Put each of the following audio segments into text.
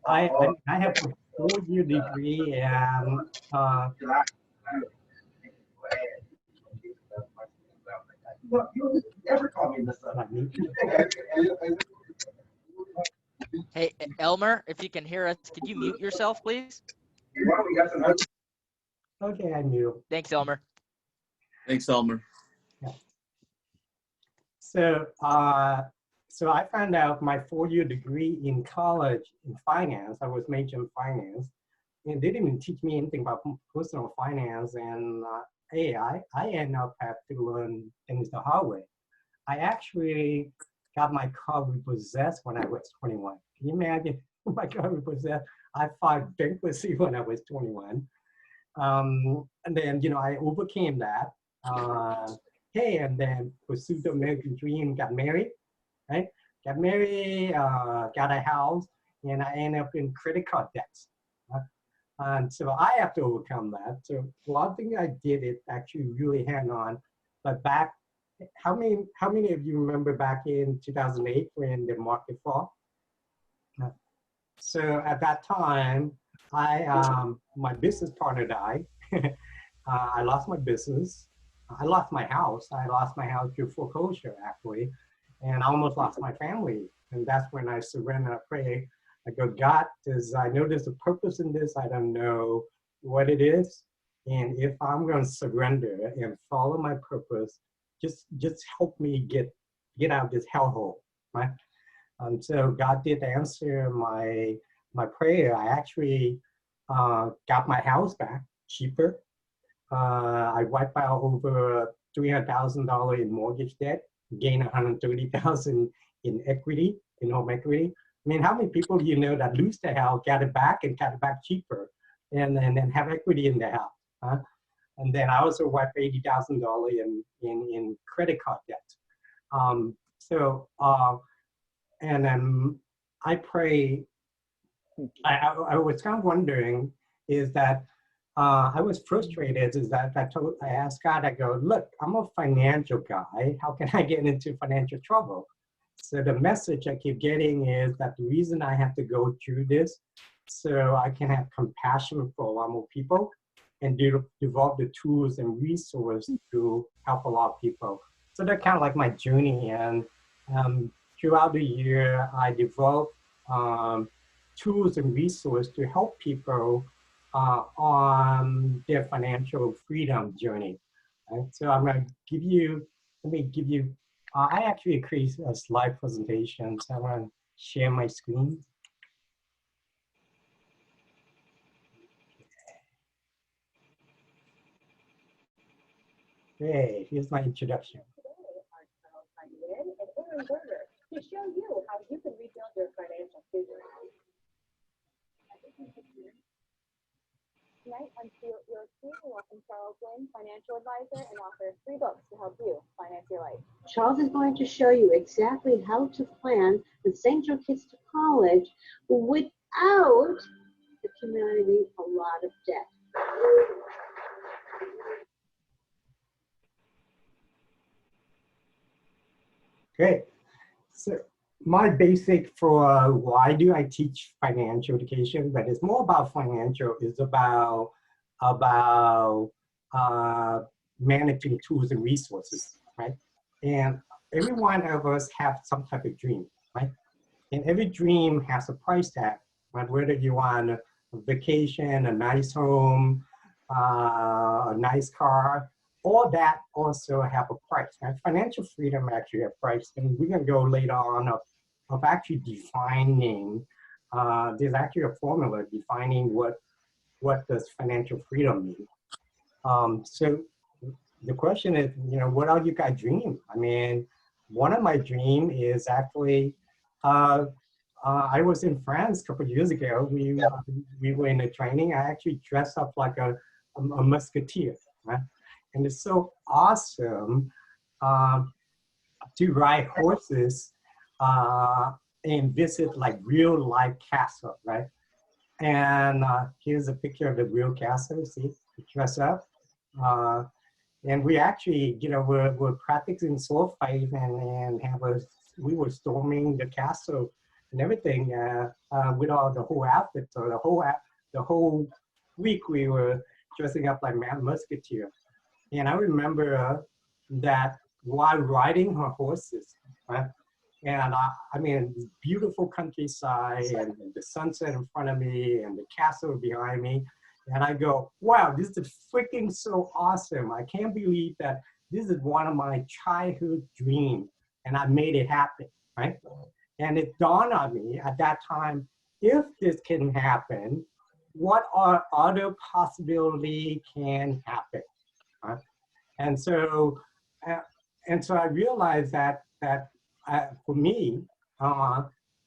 I have a 4-year degree and You never call me this. Hey, Elmer, if you can hear us, could you mute yourself, please? okay, I knew. Thanks, Elmer. Thanks, Elmer. Yeah. So, so I found out my 4-year degree in college in finance. I was majoring in finance, and they didn't even teach me anything about personal finance. And hey, I ended up having to learn things the hard way. I actually got my car repossessed when I was 21. Can you imagine? My car repossessed. I filed bankruptcy when I was 21. And then, you know, I overcame that. Hey, and then pursued the American dream, got married, right? Got married, got a house, and I ended up in credit card debts. And so I have to overcome that. So one thing I did is actually really hang on. But back, how many of you remember back in 2008 when the market fall? So at that time, my business partner died. I lost my business. I lost my house. I lost my house through foreclosure, actually. And I almost lost my family. And that's when I surrender, I pray. I go, God, I know there's a purpose in this. I don't know what it is. And if I'm going to surrender and follow my purpose, just help me get out of this hellhole, right? So God did answer my prayer. I actually got my house back cheaper. I wiped out over $300,000 in mortgage debt, gained $130,000 in equity, in home equity. I mean, how many people do you know that lose their house, got it back, and got it back cheaper, and then have equity in their house? Huh? And then I also wiped $80,000 in credit card debt. And then I pray. I was kind of wondering is that I was frustrated. Is that I asked God. I go, look, I'm a financial guy. How can I get into financial trouble? So the message I keep getting is that the reason I have to go through this, so I can have compassion for a lot more people and develop the tools and resources to help a lot of people. So that's kind of like my journey. And throughout the year, I developed tools and resources to help people on their financial freedom journey. Right? So I'm going to give you, I actually create a slide presentation. So I'm going to share my screen. Okay, here's my introduction. To show you how you can rebuild your financial future. Tonight, I'm your welcome Charles W.I.N, financial advisor, and author of 3 books to help you finance your life. Charles is going to show you exactly how to plan and send your kids to college without accumulating a lot of debt. Great. So my basic for why do I teach financial education, but it's more about financial, is about managing tools and resources, right? And every one of us have some type of dream, right? And every dream has a price tag, right? Whether you want a vacation, a nice home, a nice car, all that also have a price, right? Financial freedom actually have a price, and we're gonna go later on of actually defining, there's actually a formula defining what does financial freedom mean. So the question is, you know, what are you guys dreaming? I mean, one of my dream is actually, I was in France a couple of years ago. We were in a training. I actually dressed up like a musketeer, right? And it's so awesome to ride horses and visit like real life castle, right? And here's a picture of the real castle. See, dress up. And we actually, you know, we're practicing sword fight and we were storming the castle and everything with all the whole outfit. So the whole week we were dressing up like musketeer. And I remember that while riding her horses, right? And I mean, this beautiful countryside and the sunset in front of me and the castle behind me. And I go, wow, this is freaking so awesome. I can't believe that this is one of my childhood dreams and I made it happen, right? And it dawned on me at that time, if this can happen, what are other possibilities can happen, right? And so I realized that for me,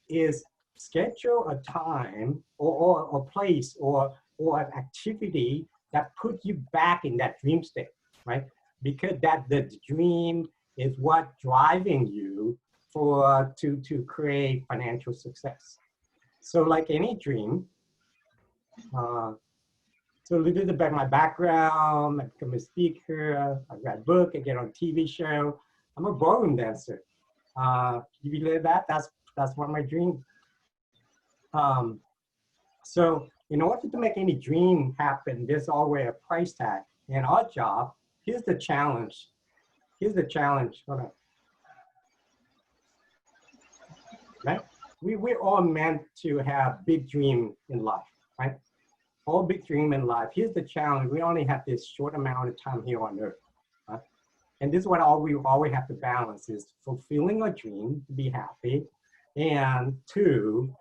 is schedule a time or place or an activity that put you back in that dream state, right? Because that the dream is what driving you to create financial success. So like any dream, so a little bit about my background, I become a speaker, I write a book, I get on TV show. I'm a ballroom dancer. You believe that? That's one of my dreams. So in order to make any dream happen, there's always a price tag. In our job, here's the challenge. Here's the challenge. Hold on. Right? We're all meant to have big dream in life, right? All big dream in life. Here's the challenge. We only have this short amount of time here on earth. Right? And this is what we always have to balance is fulfilling our dream to be happy and to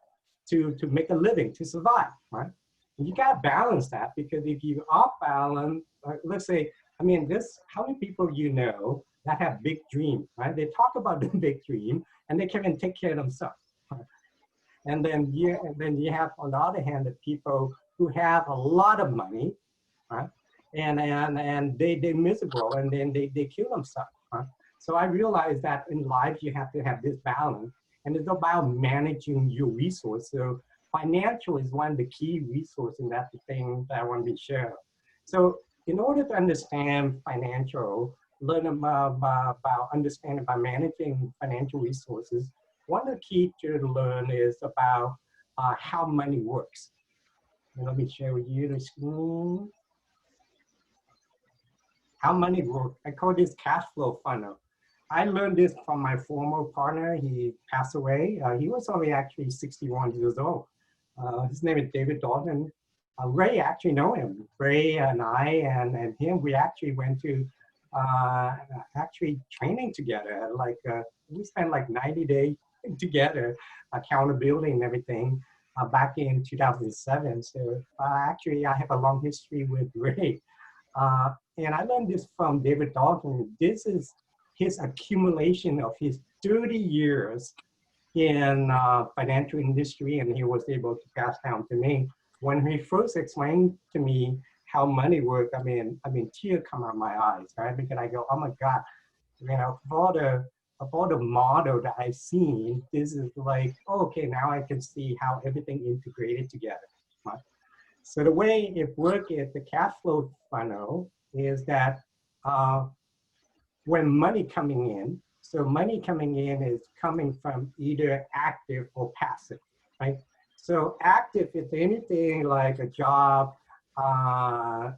make a living, to survive, right? And you gotta balance that because if you off balance, let's say, I mean, how many people you know that have big dreams, right? They talk about the big dream and they can't even take care of themselves. Right? And then you have, on the other hand, the people who have a lot of money, right? And they're miserable and then they kill themselves, right? So I realized that in life, you have to have this balance and it's about managing your resources. So financial is one of the key resources and that's the thing that I want to be shared. So in order to understand financial, learn about understanding by managing financial resources, one of the key to learn is about how money works. And let me share with you the screen. How money works. I call this cash flow funnel. I learned this from my former partner. He passed away. He was only actually 61 years old. His name is David Dalton. Ray actually know him. Ray and I and him, we actually went to actually training together. Like we spent like 90 days together, accountability and everything. Back in 2007. So actually I have a long history with Ray. And I learned this from David Dalton. This is his accumulation of his 30 years in financial industry and he was able to pass down to me. When he first explained to me how money worked, I mean, tears come out of my eyes, right? Because I go, oh my God, you know, of all the model that I've seen, this is like, oh, okay, now I can see how everything integrated together. Right? So the way it works is the cash flow funnel is that when money coming in, so money coming in is coming from either active or passive, right? So active is anything like a job,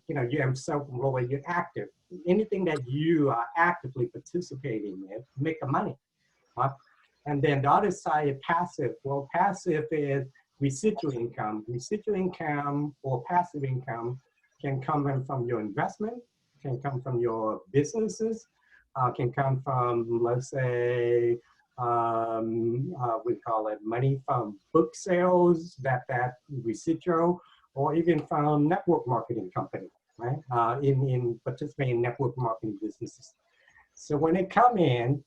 you know, you have self-employed, you're active. Anything that you are actively participating in, make the money. Right? And then the other side is passive. Well, passive is residual income. Residual income or passive income can come in from your investment, can come from your businesses, can come from, let's say, we call it money from book sales, that residual, or even from network marketing company, right? In participating in network marketing businesses. So when they come in,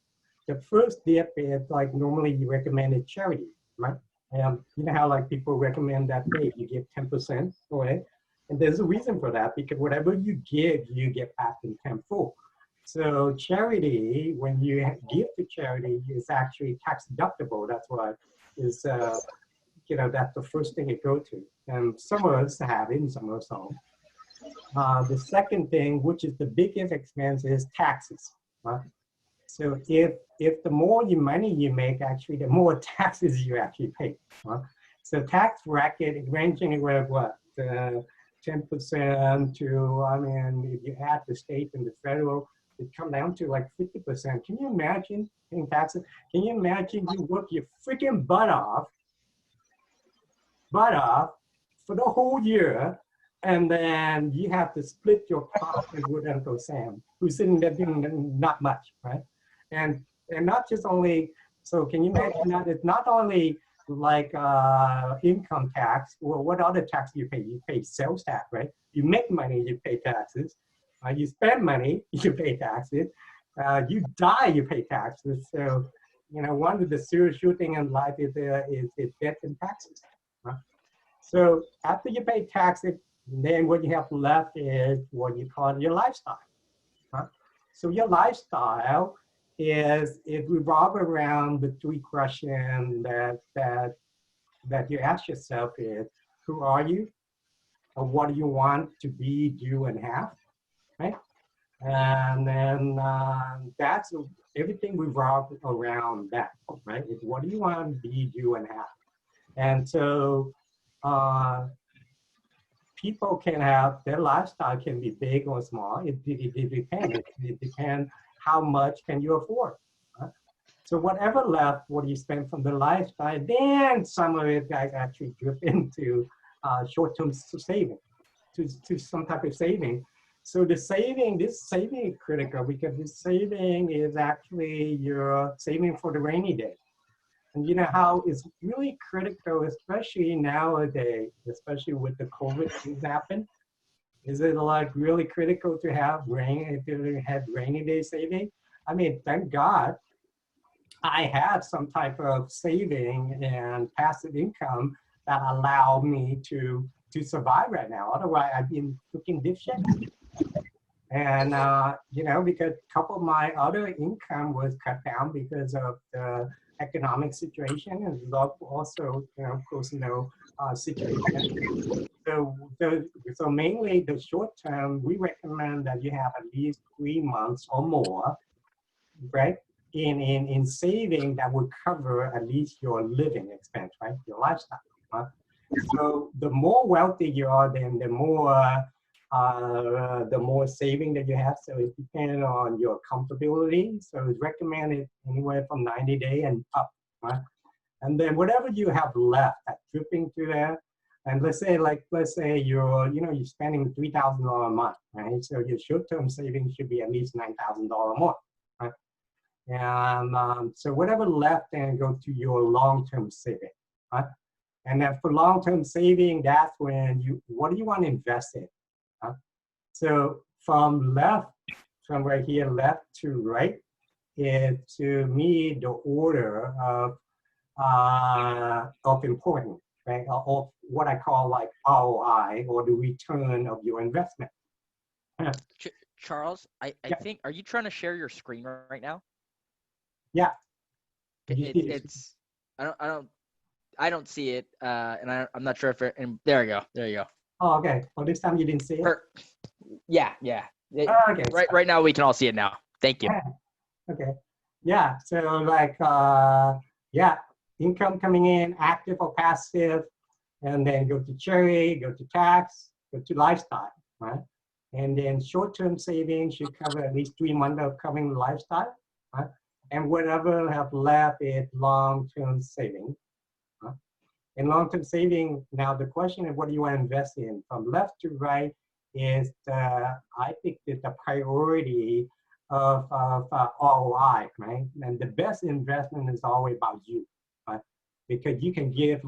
the first dip is like normally you recommend a charity, right? You know how like people recommend that, hey, you give 10% away. And there's a reason for that because whatever you give, you get back in tenfold. So charity, when you give to charity, is actually tax deductible. That's why is, you know, that's the first thing you go to. And some of us have it and some of us don't. The second thing, which is the biggest expense, is taxes, right? So if the more money you make, actually, the more taxes you actually pay. So tax bracket ranging anywhere what 10% to, I mean, if you add the state and the federal, it come down to like 50%. Can you imagine paying taxes? Can you imagine you work your freaking butt off for the whole year, and then you have to split your profit with Uncle Sam, who's sitting there doing not much, right? And not just only, so can you imagine that it's not only like income tax, well, what other tax do you pay? You pay sales tax, right? You make money, you pay taxes. You spend money, you pay taxes. You die, you pay taxes. So, you know, one of the serious shooting in life is debt and taxes. So after you pay taxes, then what you have left is what you call your lifestyle. So your lifestyle is it revolves around the three questions that you ask yourself is, who are you? Or what do you want to be, do, and have, right? And then that's everything revolves around that, right? It's what do you want to be, do, and have? And so people can have, their lifestyle can be big or small. It depends. It depends how much can you afford. So whatever left, what you spend from the lifestyle, then some of it guys actually drip into short-term saving, to some type of saving. So the saving, this saving is critical because this saving is actually your saving for the rainy day. And you know how it's really critical, especially nowadays, especially with the COVID things happen. Is it like really critical to have rainy day saving? I mean, thank God I have some type of saving and passive income that allow me to survive right now. Otherwise, I've been cooking this shit. And, you know, because a couple of my other income was cut down because of the economic situation and also, you know, of course, situation. So mainly the short term, we recommend that you have at least 3 months or more, right? In saving that would cover at least your living expense, right? Your lifestyle. So the more wealthy you are, then the more saving that you have. So it depends on your comfortability. So it's recommended anywhere from 90 days and up, right? And then whatever you have left, that dripping to there. And let's say you're spending $3,000 a month, right? So your short-term savings should be at least $9,000 more, right? And so whatever left then go to your long-term saving, right? And then for long-term saving, that's when what do you want to invest in? So from right here, left to right, is to me the order of importance, right? Of what I call like ROI, or the return of your investment. Charles, I think, are you trying to share your screen right now? Yeah. It's I don't see it, and I'm not sure if it. And there you go. Oh, okay. Well, this time you didn't see it. Yeah. Okay. Right now we can all see it now. Thank you. Okay. Yeah. So like income coming in, active or passive, and then go to cherry, go to tax, go to lifestyle, right? And then short-term savings should cover at least 3 months of covering lifestyle, right? And whatever have left is long-term saving. In long-term saving, now the question is what do you want to invest in? From left to right is I think that the priority of ROI, right? And the best investment is always about you, right? Because you can give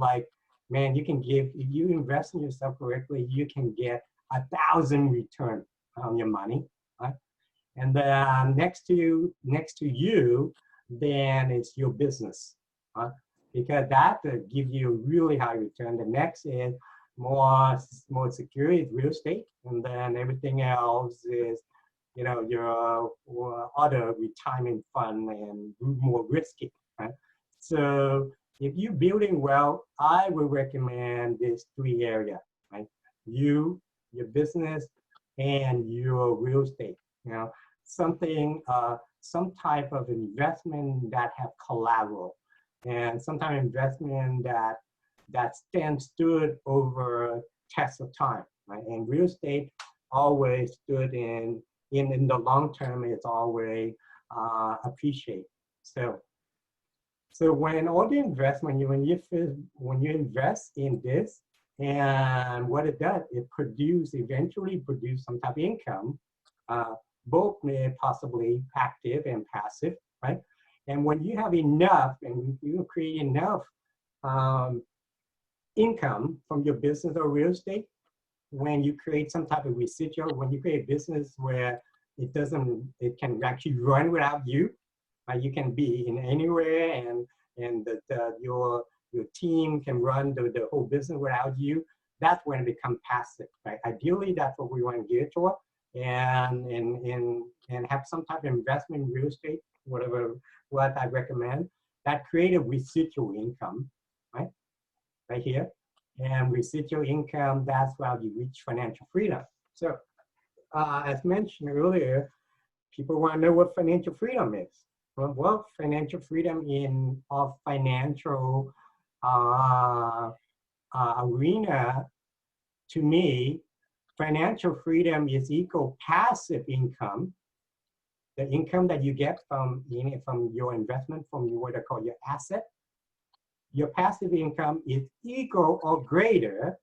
if you invest in yourself correctly, you can get 1,000 return on your money, right? And then next to you, then it's your business, right? Because that will give you really high return. The next is more security, real estate, and then everything else is, you know, your other retirement fund and more risky, right? So if you're building wealth, I would recommend these 3 areas, right? You, your business, and your real estate. You know, something, some type of investment that have collateral, and sometimes investment that stood over test of time, right? And real estate always stood in the long term. It's always appreciate. So when all the investment, when you invest in this, and what it does, it eventually produce some type of income, both may possibly active and passive, right? And when you have enough, and you create enough income from your business or real estate, when you create some type of residual, when you create a business where it can actually run without you, you can be in anywhere, and your team can run the whole business without you. That's when it becomes passive, right? Ideally, that's what we want to gear toward, and have some type of investment in real estate, what I recommend, that create a residual income, right? Right here. And residual income, that's how you reach financial freedom. So as mentioned earlier, people want to know what financial freedom is. Well, financial freedom in a financial arena, to me, financial freedom is equal passive income, the income that you get from your investment, from what I call your asset. Your passive income is equal or greater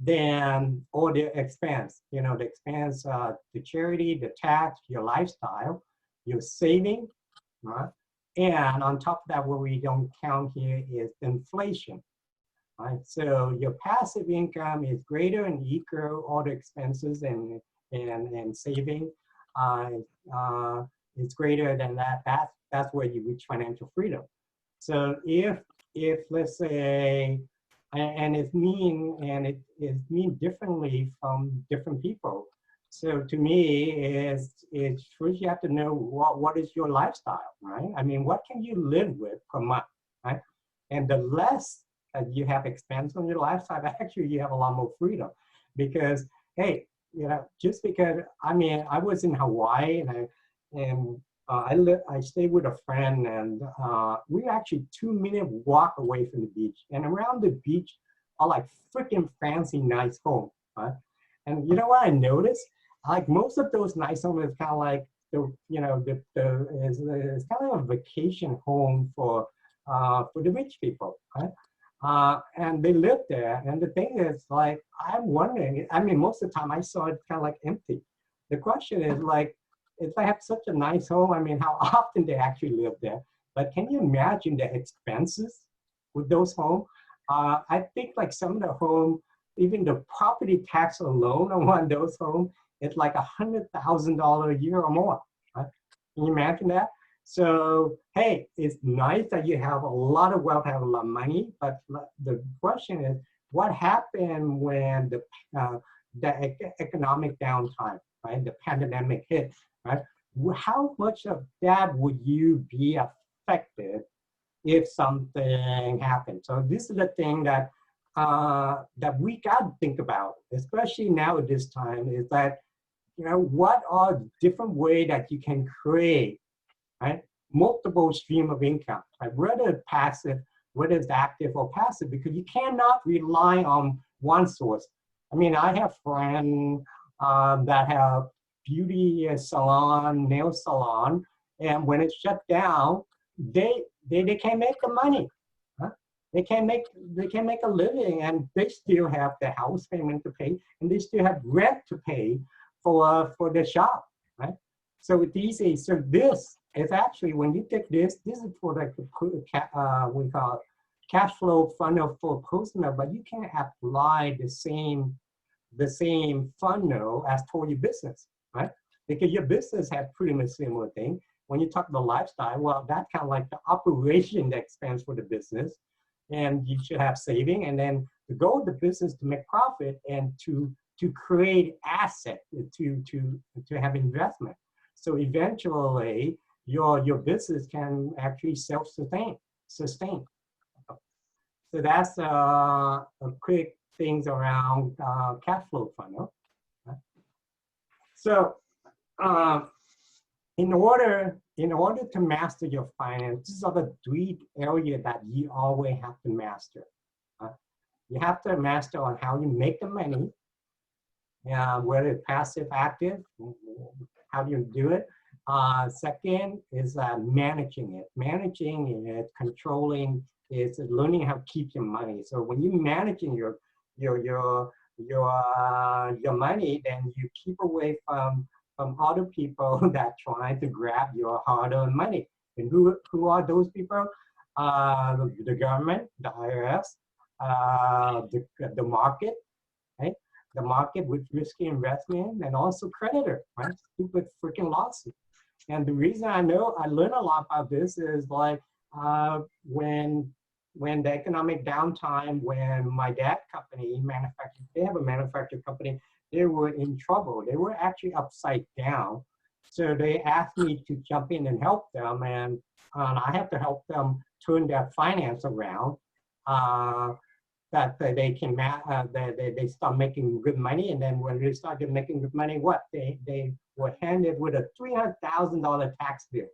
than all the expense. You know, the expense, the charity, the tax, your lifestyle, your saving, right? And on top of that, what we don't count here is inflation, right? So your passive income is greater and equal all the expenses and saving. It's greater than that. That's where you reach financial freedom. So if let's say, and it is mean differently from different people. So to me, it's first you have to know what is your lifestyle, right? I mean, what can you live with per month, right? And the less that you have expense on your lifestyle, actually you have a lot more freedom, because hey, you know, just because I was in Hawaii and I stayed with a friend, and we were actually 2-minute walk away from the beach, and around the beach are like freaking fancy nice homes, right? And you know what I noticed? Like most of those nice homes is kind of like it's kind of a vacation home for the rich people, right? And they live there. And the thing is, like, I'm wondering. I mean, most of the time I saw it kind of like empty. The question is, like, if I have such a nice home, I mean, how often they actually live there? But can you imagine the expenses with those homes? I think like some of the home, even the property tax alone on one of those homes, it's like $100,000 a year or more. Right? Can you imagine that? So, hey, it's nice that you have a lot of wealth, have a lot of money, but the question is, what happened when the economic downtime, right? The pandemic hit, right? How much of that would you be affected if something happened? So this is the thing that we got to think about, especially now at this time, is that, you know, what are different ways that you can create, right, multiple stream of income, right? Whether it's passive, whether it's active or passive, because you cannot rely on one source. I mean, I have friends that have beauty salon, nail salon, and when it's shut down, they can't make the money. Huh? They can't make a living, and they still have the house payment to pay, and they still have rent to pay for the shop, right? So this is actually, when you take this is for like we call it cash flow funnel for personal, but you can apply the same funnel as toward your business, right? Because your business has pretty much similar thing. When you talk about lifestyle, well, that's kind of like the operation expense for the business, and you should have saving, and then the goal of the business to make profit and to create asset, to have investment. So eventually, your business can actually sustain. So that's a quick things around cash flow funnel. So in order to master your finance, these are the 3 areas that you always have to master. You have to master on how you make the money, whether it's passive, active, how do you do it? Second is managing it. Managing it, controlling, is learning how to keep your money. So when you're managing your money, then you keep away from other people that try to grab your hard-earned money. And who are those people? The government, the IRS, the market, right? The market with risky investment, and also creditor, right? Stupid freaking lawsuit. And the reason I learned a lot about this is like when the economic downtime, when my dad company they have a manufacturing company, they were in trouble. They were actually upside down. So they asked me to jump in and help them, and I have to help them turn their finance around. That they can they start making good money, and then when they started making good money, they were handed with a $300,000 tax bill.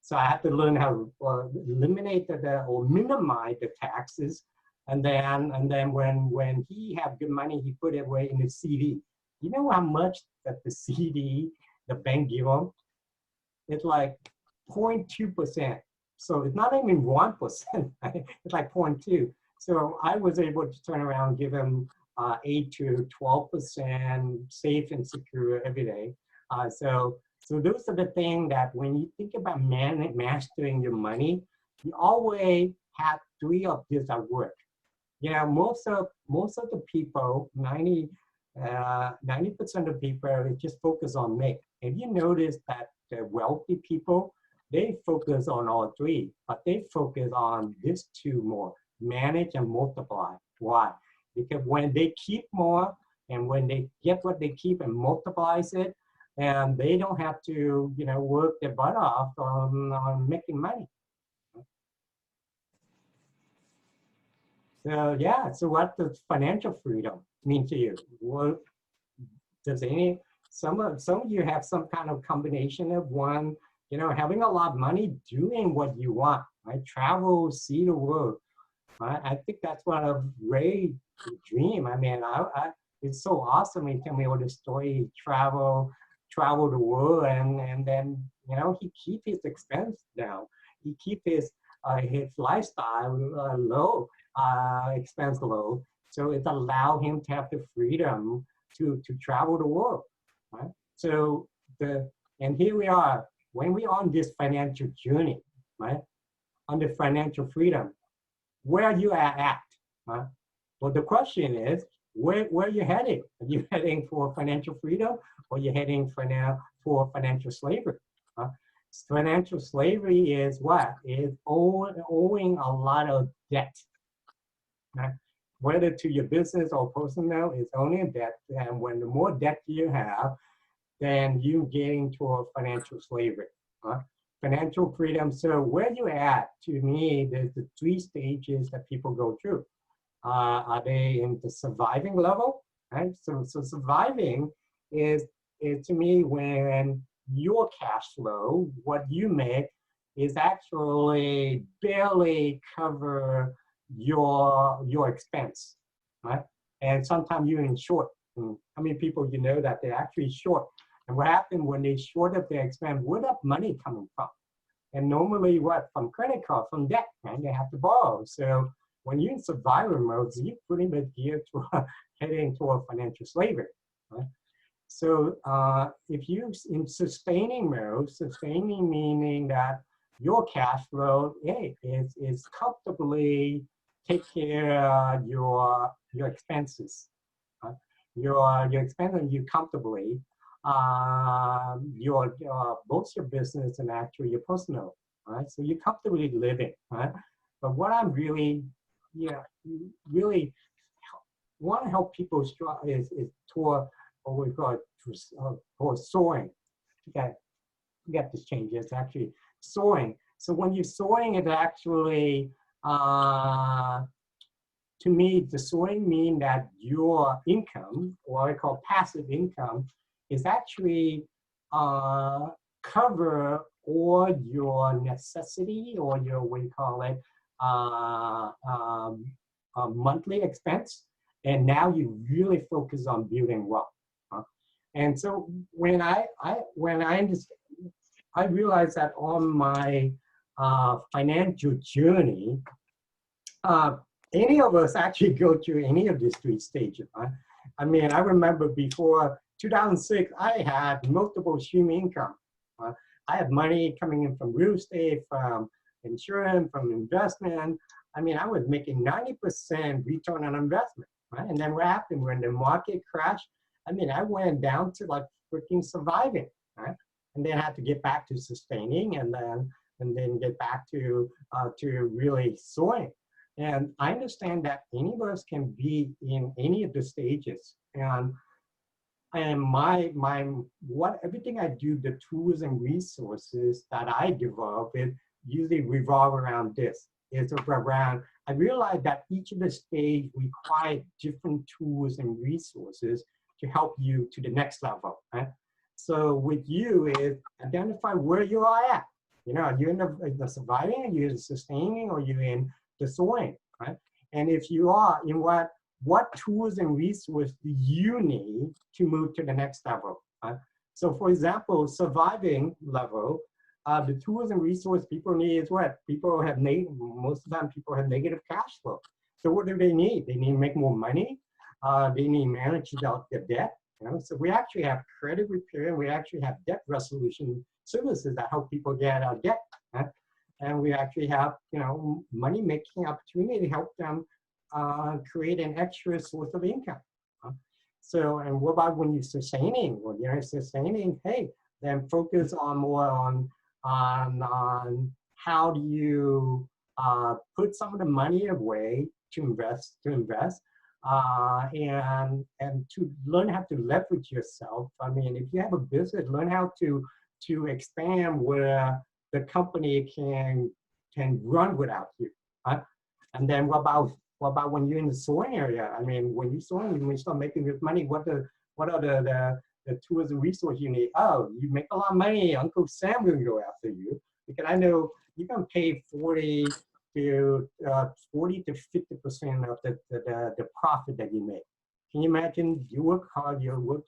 So I had to learn how to eliminate or minimize the taxes, and then when he had good money, he put it away in the CD. You know how much that the CD the bank give him? It's like 0.2%. So it's not even 1%. It's like 0.2. So I was able to turn around and give him 8 to 12% safe and secure every day. So those are the things that when you think about mastering your money, you always have 3 of these at work. Most of the people, 90% of people, just focus on make. If you notice that the wealthy people, they focus on all 3, but they focus on these 2 more: manage and multiply. Why? Because when they keep more, and when they get what they keep and multiplies it, and they don't have to, work their butt off on making money. So yeah, so what does financial freedom mean to you? Well, does some of you have some kind of combination of one, having a lot of money, doing what you want, right? Travel, see the world. I think that's one of Ray's dream. I mean, it's so awesome. He tell me all the story, travel the world, and then he keep his expense down. He keep his lifestyle low, expense low. So it allow him to have the freedom to travel the world, right? So and here we are when we on this financial journey, right? On the financial freedom. Where are you at? Well, the question is, where are you heading? Are you heading for financial freedom, or are you heading for financial slavery? Financial slavery is what? Is owing a lot of debt. Whether to your business or personal, it's only a debt. And when the more debt you have, then you getting toward financial slavery. Financial freedom. So where you at? To me, there's the 3 stages that people go through. Are they in the surviving level? Right. So surviving is to me when your cash flow, what you make, is actually barely cover your expense, right? And sometimes you're in short. How many people that they're actually short? And what happens when they short up their expense? Where that money coming from? And normally, from credit card, from debt, right? They have to borrow. So when you're in survival mode, you're pretty much geared to heading toward financial slavery, right? So if you're in sustaining mode, sustaining meaning that your cash flow is comfortably take care of your expenses. Your expenses you comfortably. Both your business and actually your personal, right? So you're comfortably living, right? But what I'm really want to help people is toward what we call toward soaring. Okay, we got this change. It's actually soaring. So when you're soaring, it actually, to me, the soaring mean that your income, or what I call passive income, is actually cover all your necessity or your, what do you call it, monthly expense. And now you really focus on building wealth. And so when I understand, I realized that on my financial journey, any of us actually go through any of these three stages. I mean, I remember before 2006, I had multiple stream income. I had money coming in from real estate, from insurance, from investment. I mean, I was making 90% return on investment, right? And then what happened when the market crashed? I mean, I went down to like freaking surviving, right? And then had to get back to sustaining, and then get back to really soaring. And I understand that any of us can be in any of the stages. And everything I do, the tools and resources that I develop, it usually revolve around this. It's around, I realize that each of the stage require different tools and resources to help you to the next level, right? So with you is identify where you are at. You know, are you in the surviving, are you in the sustaining, or are you in the soaring, right? And if you are, in what tools and resources do you need to move to the next level? So for example, surviving level, the tools and resources people need is what? People have most of the time people have negative cash flow. So what do they need? They need to make more money. They need to manage their debt. You know? So we actually have credit repair, and we actually have debt resolution services that help people get out of debt. Right? And we actually have, you know, money making opportunity to help them create an extra source of income. So, and what about when you're sustaining? Well, you're sustaining, hey, then focus on more on how do you put some of the money away to invest, and to learn how to leverage yourself. I mean, if you have a business, learn how to expand where the company can run without you. Right? And then what about when you're in the soaring area? I mean, when you're soaring, when you start making this money, what are the tools and resources you need? Oh, you make a lot of money, Uncle Sam will go after you, because I know you can pay 40 to 50% of the profit that you make. Can you imagine? You work hard, you work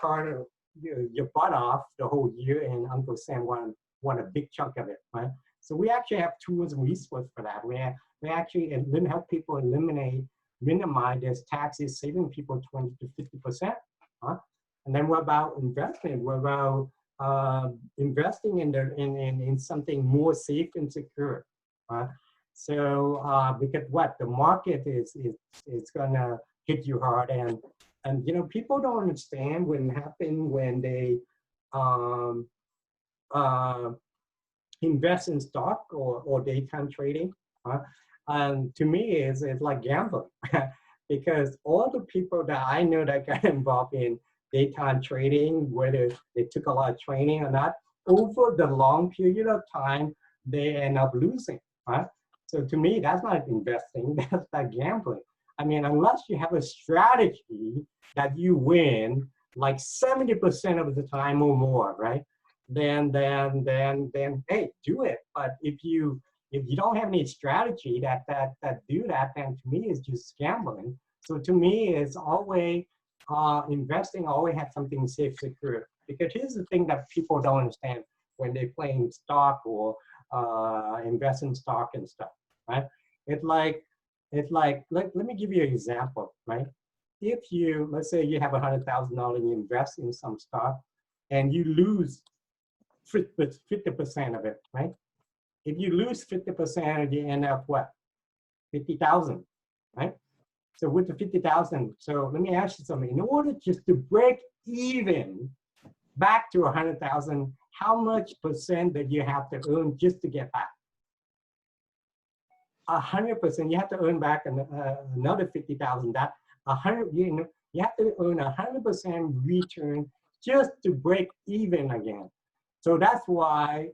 hard your butt off the whole year, and Uncle Sam won a big chunk of it, right? So we actually have tools and resources for that. We actually help people minimize their taxes, saving people 20 to 50%. And then what about investment? What about investing in something more safe and secure? So because what the market is gonna hit you hard, and you know, people don't understand when they invest in stock or daytime trading. And to me, it's like gambling because all the people that I know that got involved in daytime trading, whether they took a lot of training or not, over the long period of time, they end up losing. So to me, that's not investing, that's not gambling. I mean, unless you have a strategy that you win like 70% of the time or more, right? Then hey, do it. But if you don't have any strategy that do that, then to me it's just gambling. So to me, it's always investing always has something safe, secure. Because here's the thing that people don't understand when they're playing stock or invest in stock and stuff, right? It's like let me give you an example, right? If you, let's say you have $100,000 and you invest in some stock and you lose 50% of it, right? If you lose 50%, you end up what? 50,000, right? So with the 50,000, so let me ask you something. In order just to break even back to 100,000, how much percent that you have to earn just to get back? 100%. You have to earn back another 50,000. That 100, you have to earn 100% return just to break even again. So that's why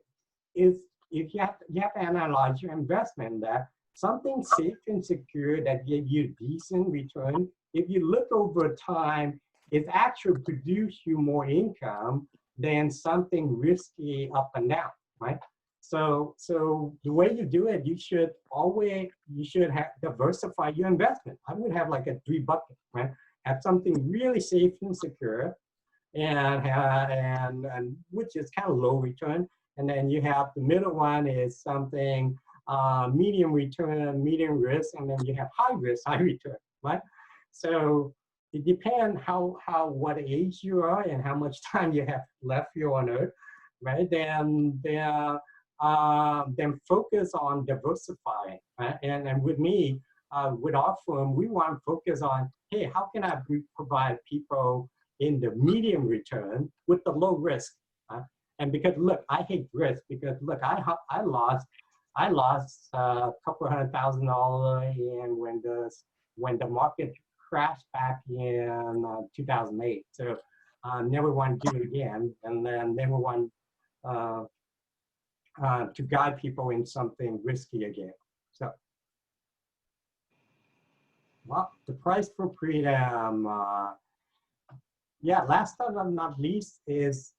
if you have to analyze your investment, that something safe and secure that gives you decent return. If you look over time it actually produce you more income than something risky up and down, right? So the way you do it, you should have diversify your investment. I would have like a 3 bucket, right? Have something really safe and secure, and which is kind of low return. And then you have the middle one is something medium return, medium risk, and then you have high risk, high return, right? So it depends what age you are and how much time you have left here on earth, right? Then focus on diversifying, right? And with me, with our firm, we want to focus on, hey, how can I provide people in the medium return with the low risk? And because look, I hate risk because look, I lost a couple $100,000 in when the market crashed back in 2008. So never want to do it again, and then never want to guide people in something risky again. So, well, the price for freedom. Yeah, last but not least is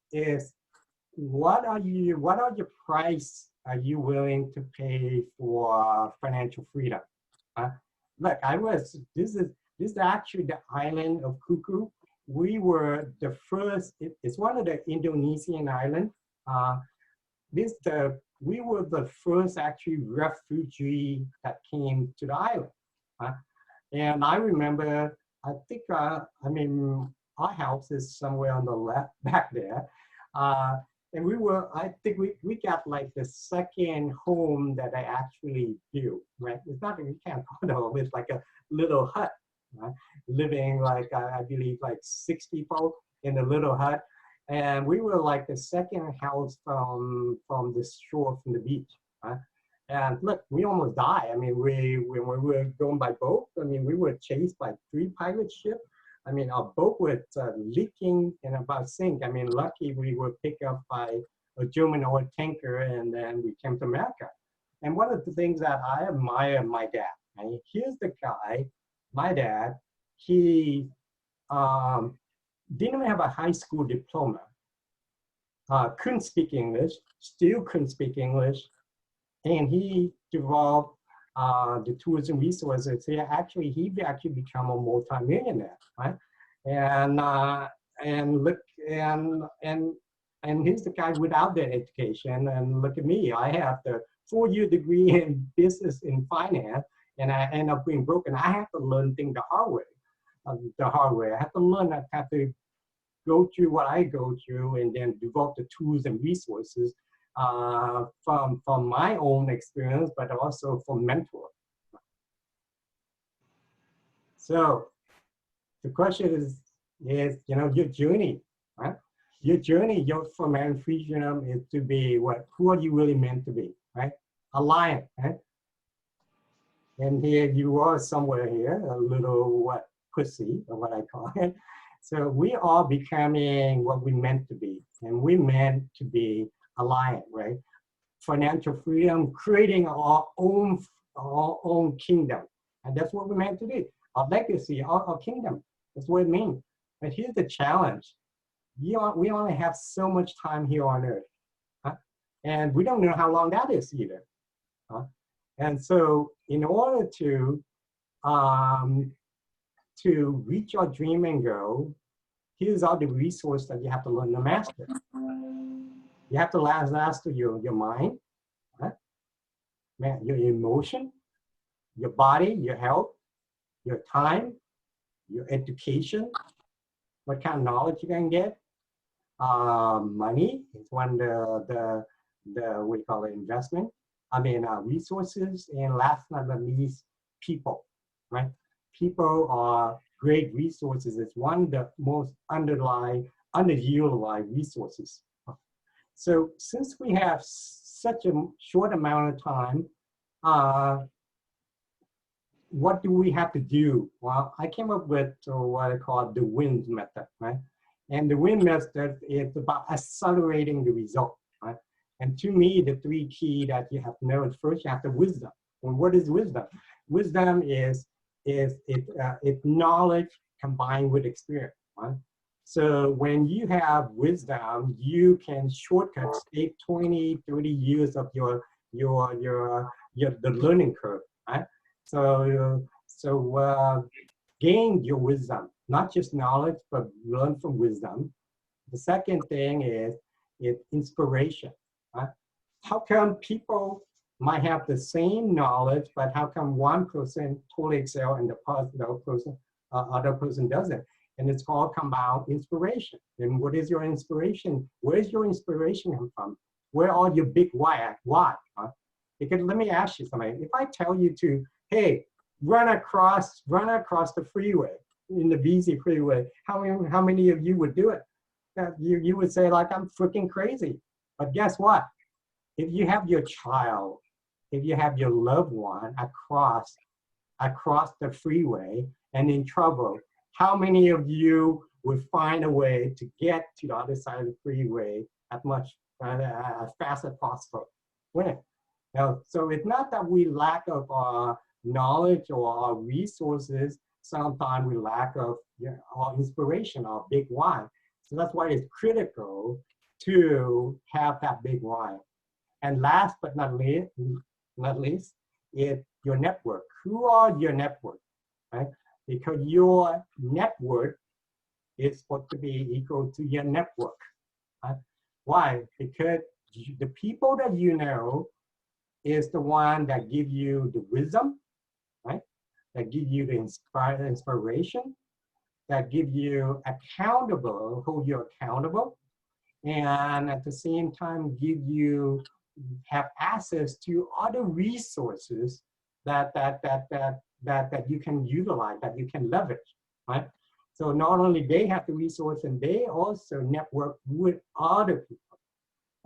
what are your price are you willing to pay for financial freedom? Look, this is actually the island of Kuku. We were the first, it's one of the Indonesian islands. We were the first actually refugee that came to the island. And I remember, I think, our house is somewhere on the left back there. And I think we got like the second home that I actually built, right? It's not, you can't call it a home, it's like a little hut, right? Living like, I believe like 6 people in a little hut. And we were like the second house from the shore, from the beach, right? And look, we almost died. I mean, when we were going by boat, I mean, we were chased by 3 pirate ships. I mean, our boat was leaking and about sink. I mean, lucky we were picked up by a German oil tanker, and then we came to America. And one of the things that I admire my dad, right? Here's the guy, my dad, he didn't have a high school diploma, couldn't speak English, still couldn't speak English, and he developed the tools and resources. He actually become a multi-millionaire, right? And he's the guy without the education. And look at me, I have the 4-year degree in business in finance, and I end up being broken. I have to learn things the hard way. I have to learn. I have to go through what I go through, and then develop the tools and resources from my own experience, but also from mentor. So the question is your journey, right? Your journey, for man freedom is to be what? Who are you really meant to be, right? A lion, right? And here you are somewhere here, a little pussy, or what I call it. So we are becoming what we meant to be, and we meant to be a lion, right? Financial freedom, creating our own kingdom, and that's what we're meant to do. Our legacy, our kingdom. That's what it means. But here's the challenge: we only have so much time here on earth, and we don't know how long that is either. And so, in order to reach your dream and goal, here's all the resources that you have to learn to master. You have to master your mind, right? Your emotion, your body, your health, your time, your education, what kind of knowledge you can get. Money is one the what you call it, investment. Resources, and last but not least, people, right? People are great resources. It's one of the most underutilized resources. So since we have such a short amount of time, what do we have to do? Well, I came up with what I call the W.I.N method, right? And the W.I.N method is about accelerating the result, right? And to me, the 3 key that you have to know is first, you have the wisdom. And what is wisdom? Wisdom is knowledge combined with experience, right? So when you have wisdom, you can shortcut, save 20, 30 years of the learning curve, right? So gain your wisdom, not just knowledge, but learn from wisdom. The second thing is inspiration, right? How come people might have the same knowledge, but how come one person totally excel and other person doesn't? And it's all about inspiration. And what is your inspiration? Where's your inspiration come from? Where are your big why? Why? Huh? Because let me ask you something. If I tell you to, hey, run across the freeway, in the VZ freeway, how many of you would do it? You would say, like, I'm freaking crazy. But guess what? If you have your child, if you have your loved one across the freeway and in trouble, how many of you would find a way to get to the other side of the freeway as fast as possible? When? Now, so it's not that we lack of knowledge or our resources. Sometimes we lack of our inspiration, our big why. So that's why it's critical to have that big why. And last but not least, is your network. Who are your network, right? Because your network is supposed to be equal to your network. Right? Why? Because the people that you know is the one that give you the wisdom, right? That give you the inspiration, that give you accountable, hold you accountable, and at the same time have access to other resources that you can utilize, that you can leverage, right? So not only they have the resource, and they also network with other people.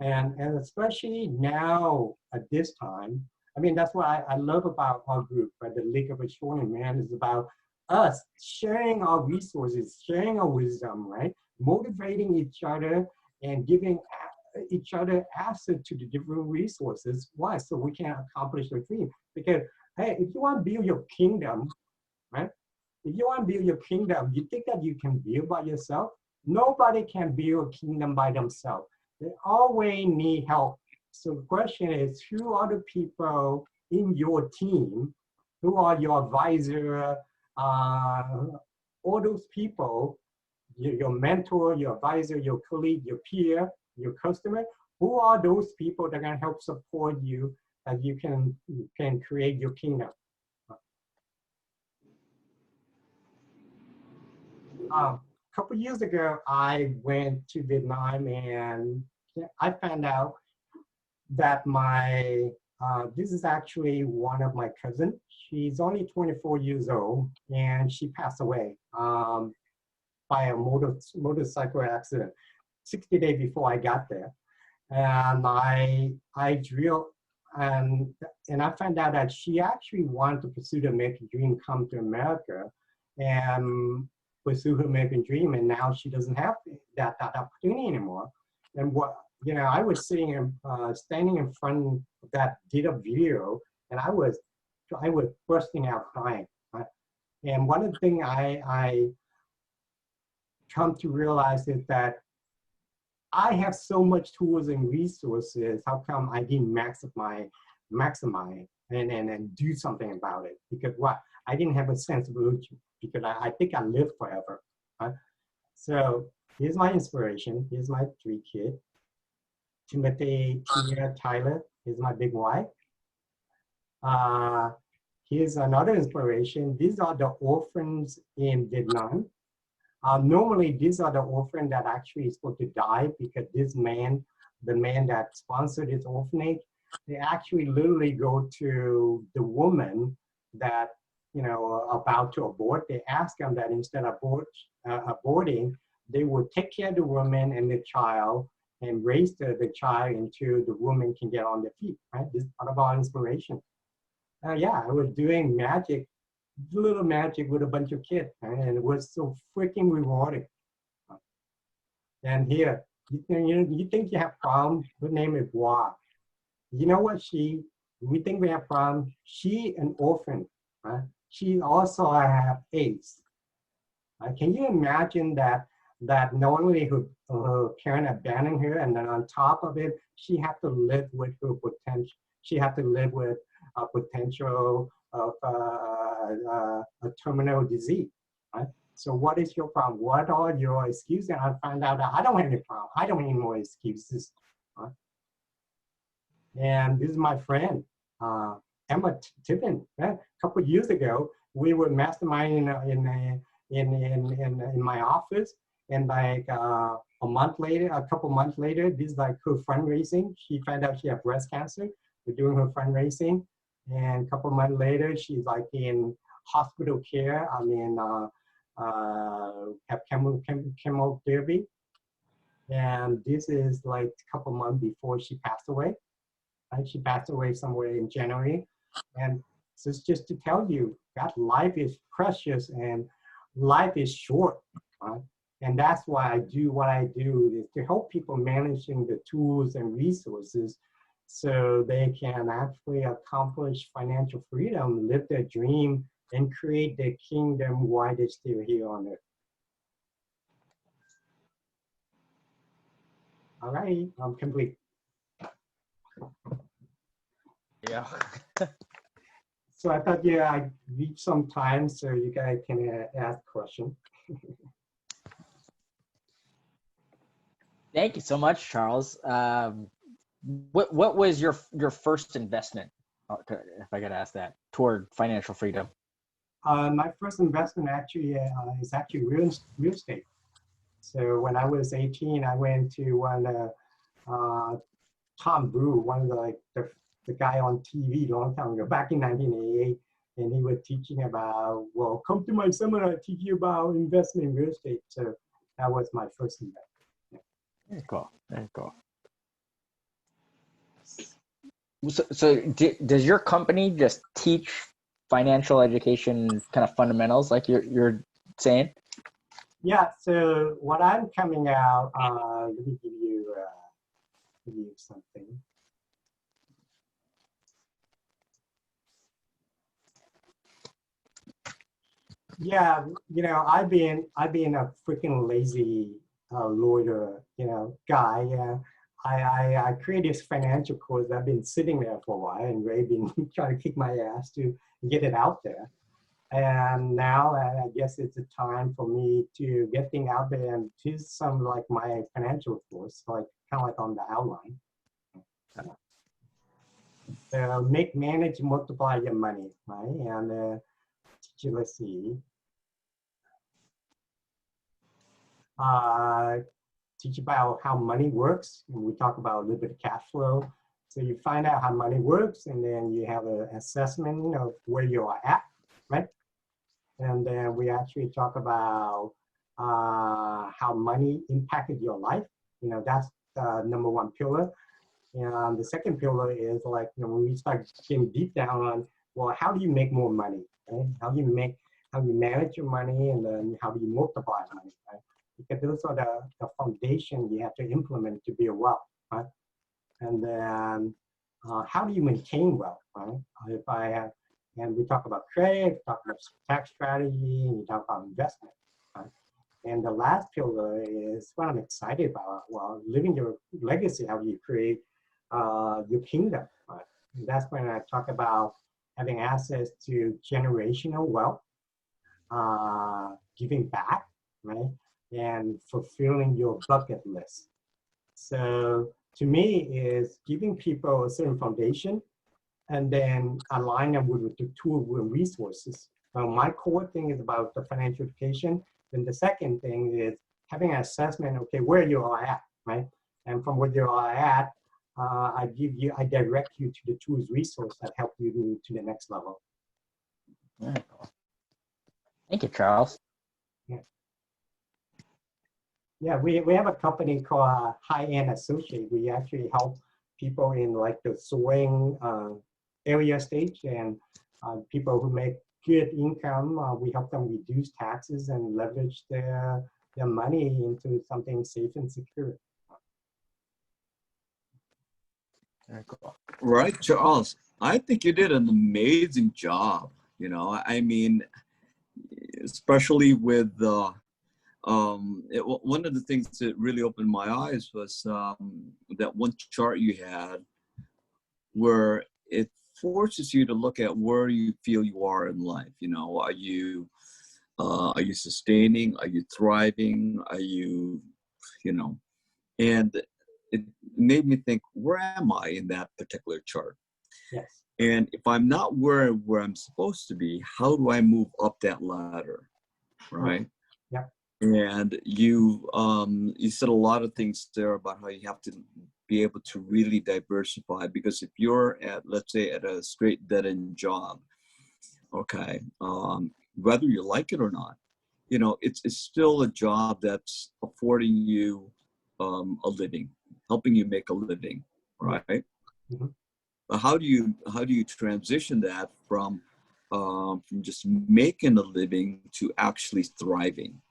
And especially now at this time, I mean, that's what I love about our group, right? The League of Soaring, man, is about us sharing our resources, sharing our wisdom, right? Motivating each other and giving each other access to the different resources. Why? So we can accomplish the dream. Because, hey, if you want to build your kingdom, right? If you want to build your kingdom, you think that you can build by yourself? Nobody can build a kingdom by themselves. They always need help. So the question is, who are the people in your team? Who are your advisor? All those people, your mentor, your advisor, your colleague, your peer, your customer, who are those people that can help support you that you can create your kingdom? A couple years ago, I went to Vietnam, and I found out that this is actually one of my cousins. She's only 24 years old, and she passed away by a motorcycle accident 60 days before I got there. And I drilled, and I found out that she actually wanted to pursue the American dream, come to America and pursue her American dream, and now she doesn't have that opportunity anymore. And I was standing in front of that did a video, and I was bursting out crying. Right? And one of the things I come to realize is that I have so much tools and resources. How come I didn't maximize and do something about it? Because what? I didn't have a sense of urgency, because I think I live forever. Right? So here's my inspiration. Here's my 3 kids. Timothy, Tia, Tyler. Here's my big wife. Here's another inspiration. These are the orphans in Vietnam. Normally, these are the orphans that actually is supposed to die, because the man that sponsored this orphanage, they actually literally go to the woman that, about to abort. They ask them that instead of aborting, they would take care of the woman and the child and raise the child until the woman can get on their feet, right? This is part of our inspiration. I was doing little magic with a bunch of kids, right? And it was so freaking rewarding. And here, you think you have problems? Her name is W.I.N. You know what we think we have problems. She an orphan, right? She also have AIDS. Can you imagine that not only her parent abandoned her, and then on top of it, she had to live with her potential. She had to live with a potential of a terminal disease, right? So what is your problem? What are your excuses? And I found out that I don't have any problem. I don't need more excuses. Right? And this is my friend, Emma Tippin. A couple of years ago, we were masterminding in my office, and like a couple months later, this is like her fundraising. She found out she had breast cancer. We're doing her fundraising, and a couple months later, she's like in hospital care. I mean, have chemotherapy, and this is like a couple months before she passed away. Right? She passed away somewhere in January, and so it's just to tell you that life is precious and life is short. Right? And that's why I do what I do, is to help people managing the tools and resources so they can actually accomplish financial freedom, live their dream, and create their kingdom while they're still here on earth. All right, I'm complete. Yeah. So I thought, yeah, I reached some time so you guys can ask questions. Thank you so much, Charles. What was your first investment, if I could ask that, toward financial freedom? My first investment actually is actually real estate. So when I was 18, I went to one Tom Brew, one of the guy on TV long time ago, back in 1988, and he was teaching about, well, come to my seminar, I teach you about investment in real estate. So that was my first investment. Very cool. Very cool. So does your company just teach financial education kind of fundamentals, like you're saying? Yeah. So what I'm coming out, let me give you something. Yeah, I've been a freaking lazy lawyer, guy. Yeah, I created this financial course. I've been sitting there for a while, and Ray been trying to kick my ass to get it out there. And now I guess it's a time for me to get things out there and teach some like my financial course, like kind of like on the outline. Make, manage, multiply your money, right? And let's see. Teach about how money works. And we talk about a little bit of cash flow. So you find out how money works, and then you have an assessment of where you are at, right? And then we actually talk about how money impacted your life. That's the number one pillar. And the second pillar is like, when we start getting deep down on, well, how do you make more money? Right? How do you manage your money, and then how do you multiply money, right? Because those are the foundation you have to implement to build wealth, right? And then how do you maintain wealth, right? And we talk about credit, talk about tax strategy, and we talk about investment, right? And the last pillar is what I'm excited about. Well, living your legacy, how do you create your kingdom, right? And that's when I talk about having access to generational wealth, giving back, right? And fulfilling your bucket list. So to me, is giving people a certain foundation and then align them with the tools and resources. My core thing is about the financial education. Then the second thing is having an assessment, okay, where you are at, right? And from where you are at, I direct you to the tools resource that help you move to the next level. Very cool. Thank you, Charles. Yeah, we have a company called High-End Associate. We actually help people in like the Soaring area stage, and people who make good income. We help them reduce taxes and leverage their money into something safe and secure. Very cool. Right, Charles. I think you did an amazing job. I mean, especially with one of the things that really opened my eyes was that one chart you had where it forces you to look at where you feel you are in life. You know, are you sustaining? Are you thriving? Are you, you know, and it made me think, where am I in that particular chart? Yes. And if I'm not where I'm supposed to be, how do I move up that ladder, right? Yep. And you said a lot of things there about how you have to be able to really diversify, because if you're at, let's say, at a straight dead-end job, okay, whether you like it or not, you know, it's still a job that's affording you a living, helping you make a living, right? Mm-hmm. But how do you transition that from just making a living to actually thriving,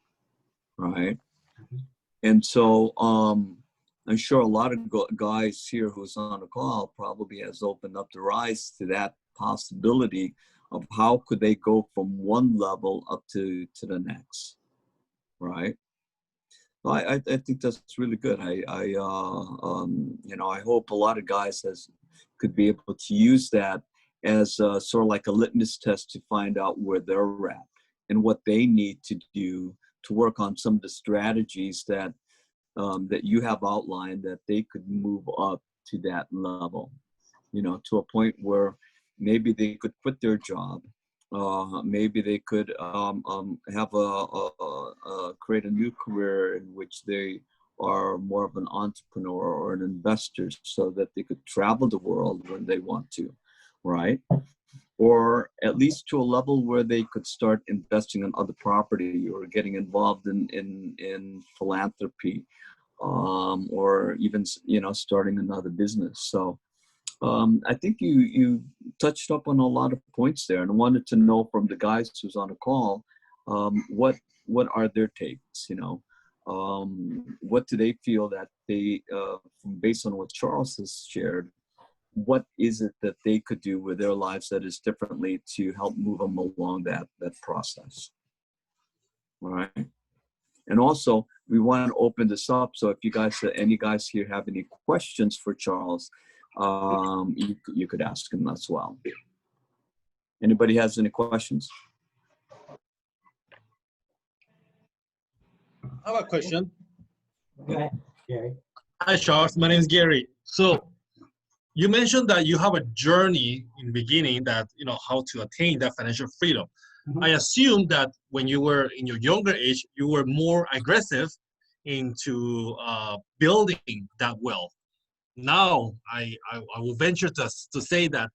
right? Mm-hmm. And so I'm sure a lot of guys here who's on the call probably has opened up their eyes to that possibility of how could they go from one level up to the next, right? I think that's really good. You know, I hope a lot of guys could be able to use that as sort of like a litmus test to find out where they're at and what they need to do to work on some of the strategies that you have outlined, that they could move up to that level, you know, to a point where maybe they could quit their job. Maybe they could have create a new career in which they are more of an entrepreneur or an investor, so that they could travel the world when they want to, right? Or at least to a level where they could start investing in other property or getting involved in philanthropy, or even, you know, starting another business. So I think you touched up on a lot of points there, and I wanted to know from the guys who's on the call, what are their takes? You know, what do they feel that they, based on what Charles has shared, what is it that they could do with their lives that is differently to help move them along that process? All right. And also, we want to open this up. So if you guys, any guys here have any questions for Charles, you could ask him as well. Anybody has any questions? I have a question. Go ahead, Gary. Hi, Charles. My name is Gary. So you mentioned that you have a journey in the beginning, that, you know, how to attain that financial freedom. Mm-hmm. I assume that when you were in your younger age, you were more aggressive into building that wealth. Now, I will venture to say that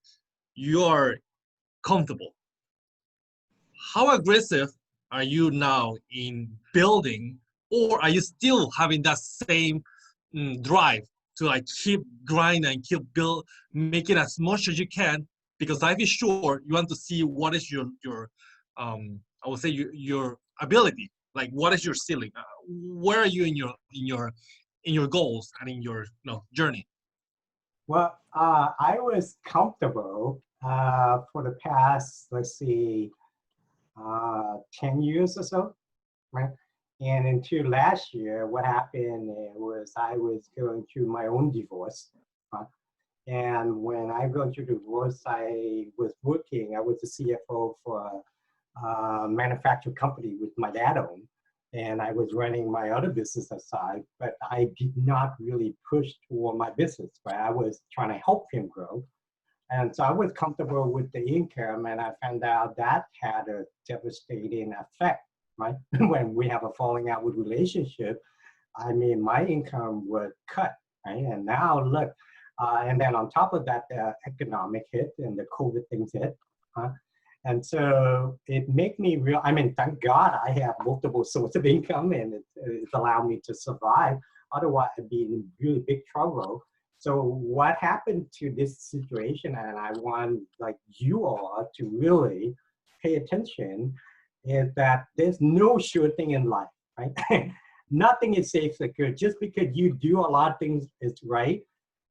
you are comfortable. How aggressive are you now in building, or are you still having that same drive to like keep grinding and keep making as much as you can? Because life is short. You want to see what is your I would say your ability. Like, what is your ceiling? Where are you in your goals and in your journey? Well, I was comfortable for the past, let's see, 10 years or so, right? And until last year, what happened was I was going through my own divorce. And when I go through divorce, I was working, I was the CFO for a manufacturing company with my dad owned. And I was running my other business aside, but I did not really push toward my business, right? I was trying to help him grow. And so I was comfortable with the income, and I found out that had a devastating effect, right? When we have a falling out with relationship, I mean, my income was cut, right? And now look, and then on top of that, the economic hit and the COVID things hit. And so it made me real, I mean, thank God I have multiple sources of income, and it's allowed me to survive. Otherwise, I'd be in really big trouble. So what happened to this situation, and I want like you all to really pay attention, is that there's no sure thing in life, right? Nothing is safe, secure. Just because you do a lot of things is right,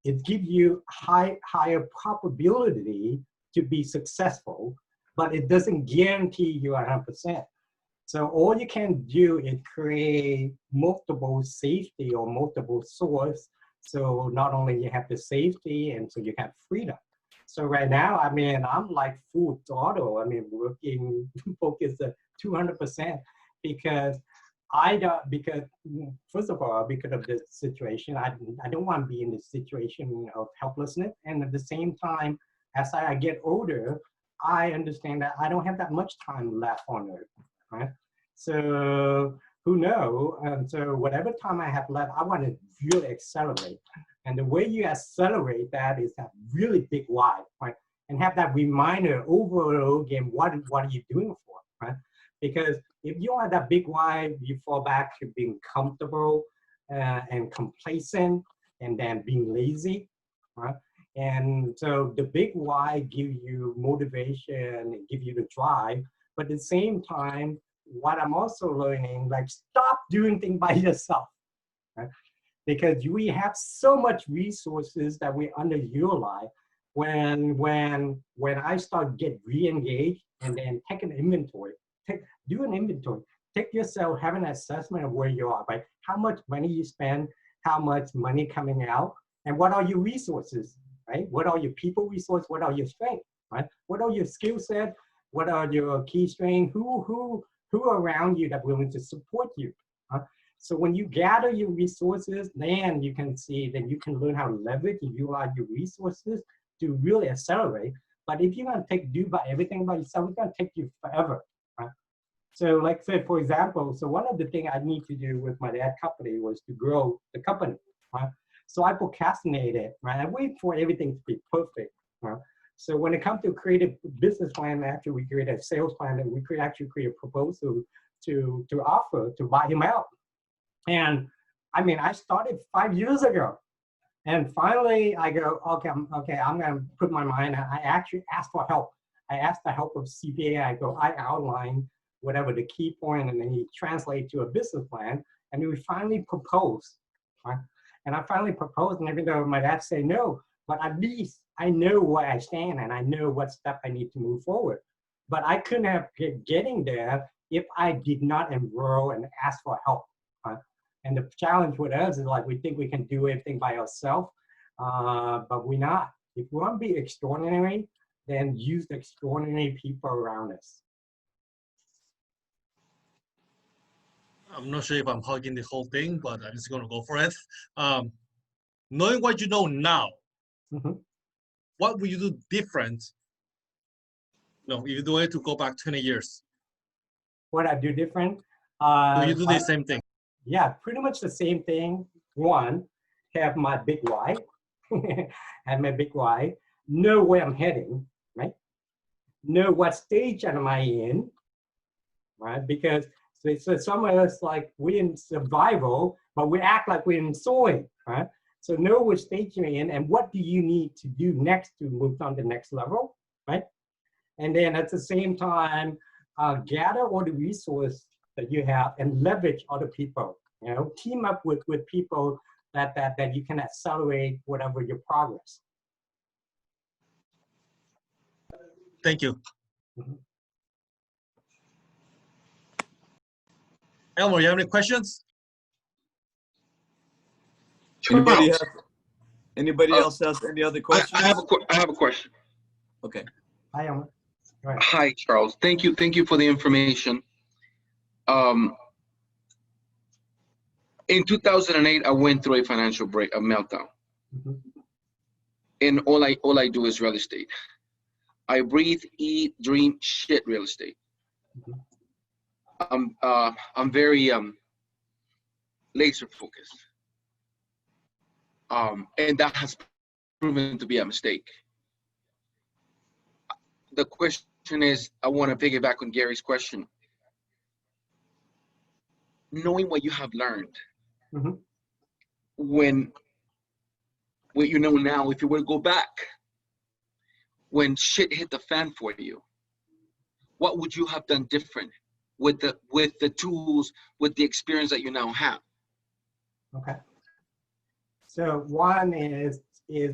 it gives you higher probability to be successful, but it doesn't guarantee you 100%. So all you can do is create multiple safety or multiple source. So not only you have the safety and so you have freedom. So right now, I mean, I'm like full throttle. I mean, working focused at 200% because because first of all, because of this situation, I don't want to be in this situation of helplessness. And at the same time, as I get older, I understand that I don't have that much time left on earth, right? So who knows? And so whatever time I have left, I want to really accelerate. And the way you accelerate that is that really big why, right? And have that reminder over and over again, what are you doing for, right? Because if you don't have that big why, you fall back to being comfortable and complacent and then being lazy, right? And so the big why give you motivation and give you the drive, but at the same time, what I'm also learning, like stop doing things by yourself, right? Because we have so much resources that we underutilize. When I start get re-engaged and then take an inventory, do an inventory, take yourself, have an assessment of where you are, right? How much money you spend, how much money coming out, and what are your resources, right? What are your people resources? What are your strengths, right? What are your skill set? What are your key strengths? Who are around you that are willing to support you? Huh? So when you gather your resources, then you can see, then you can learn how to leverage and utilize your resources to really accelerate. But if you're gonna do everything by yourself, it's gonna take you forever. Right? So like say, for example, so one of the things I need to do with my dad company was to grow the company. Right? So I procrastinated, right? I wait for everything to be perfect. Right? So when it comes to creative business plan, actually we create a sales plan and we could actually create a proposal to offer to buy him out. And I mean, I started 5 years ago. And finally I go, okay, I'm gonna put my mind, I actually asked for help. I asked the help of CPA. I outline whatever the key point, and then he translate to a business plan. And we finally proposed, right? And I finally proposed, and even though my dad said no, but at least I know where I stand and I know what step I need to move forward. But I couldn't have getting there if I did not enroll and ask for help. Right? And the challenge with us is like we think we can do everything by ourselves, but we're not. If we want to be extraordinary, then use the extraordinary people around us. I'm not sure if I'm hugging the whole thing, but I'm just going to go for it. Knowing what you know now, what would you do different? No, if you do it to go back 20 years. What I do different? Do you do the same thing? Yeah, pretty much the same thing. One, have my big why, have my big why, know where I'm heading, right? Know what stage am I in, right? Because so some of us, like, we're in survival, but we act like we're in soaring, right? So know which stage you're in and what do you need to do next to move on to the next level, right? And then at the same time, gather all the resources that you have and leverage other people, you know, team up with people that you can accelerate whatever your progress. Thank you. Elmer, you have any questions? Anybody else has any other questions? I have a question. Okay. Hi, Elmer. Right. Hi, Charles. Thank you for the information. In 2008, I went through a financial meltdown. And all I do is real estate. I breathe, eat, dream, shit real estate. I'm very laser focused. And that has proven to be a mistake. The question is, I want to piggyback on Gary's question. Knowing what you have learned, when what you know now, if you were to go back, when shit hit the fan for you, what would you have done different with the tools, with the experience that you now have? Okay. So one is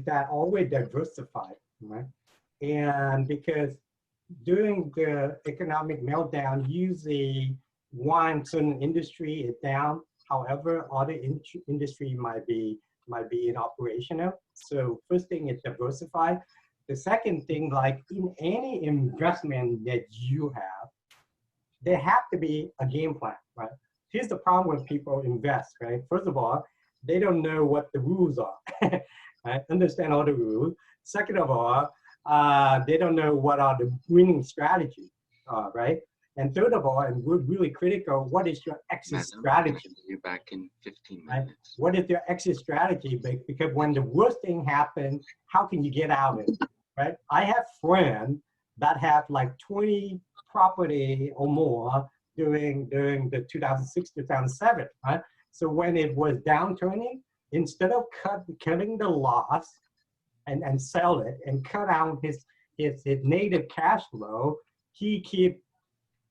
that always diversify, right? And because during the economic meltdown, usually one certain industry is down. However, other industry might be in operational. So first thing is diversify. The second thing, like in any investment that you have, there have to be a game plan, right? Here's the problem when people invest, right? First of all, they don't know what the rules are, right? Understand all the rules. Second of all, they don't know what are the winning strategies, right? And third of all, and really critical, what is your exit strategy? You're back in 15 Right? minutes. What is your exit strategy? Because when the worst thing happens, how can you get out of it, right? I have friends that have like 20 property or more during the 2006, 2007, right? So when it was downturning, instead of cutting the loss and sell it and cut out his native cash flow, he keep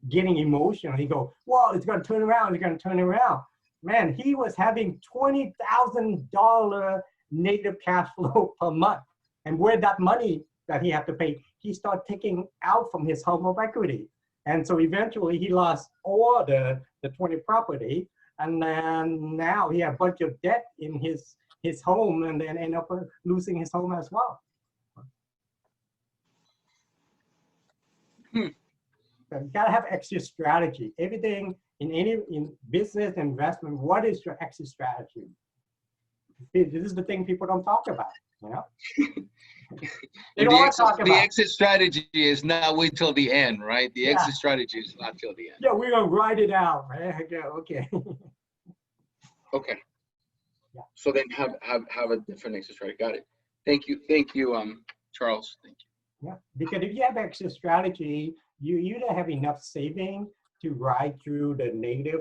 getting emotional. He go, well, it's gonna turn around, it's gonna turn around. Man, he was having $20,000 native cash flow per month. And where that money that he had to pay, he started taking out from his home of equity. And so eventually he lost all the 20 property. And then now he had a bunch of debt in his home, and then end up losing his home as well. So you gotta have exit strategy. Everything in business investment, what is your exit strategy? This is the thing people don't talk about, you know? They don't want to talk about the exit strategy is not wait till the end, right? The exit strategy is not till the end. Yeah, we're gonna write it out, right? Okay. Okay. Yeah. So then have a different exit strategy. Got it. Thank you, Charles. Thank you. Yeah, because if you have exit strategy, you either have enough saving to ride through the negative,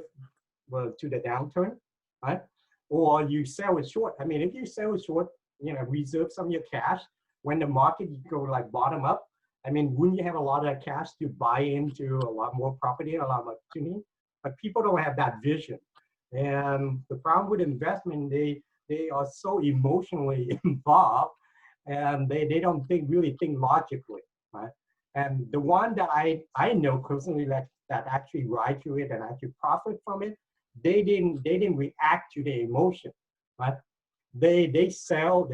well, to the downturn, right? Or you sell it short. I mean, if you sell it short, you know, reserve some of your cash. When the market go like bottom up, I mean, wouldn't you have a lot of cash to buy into a lot more property, a lot more opportunity? But people don't have that vision. And the problem with investment, they are so emotionally involved, and they don't really think logically, right? And the one that I know personally that actually ride through it and actually profit from it, they didn't react to the emotion, right? They sell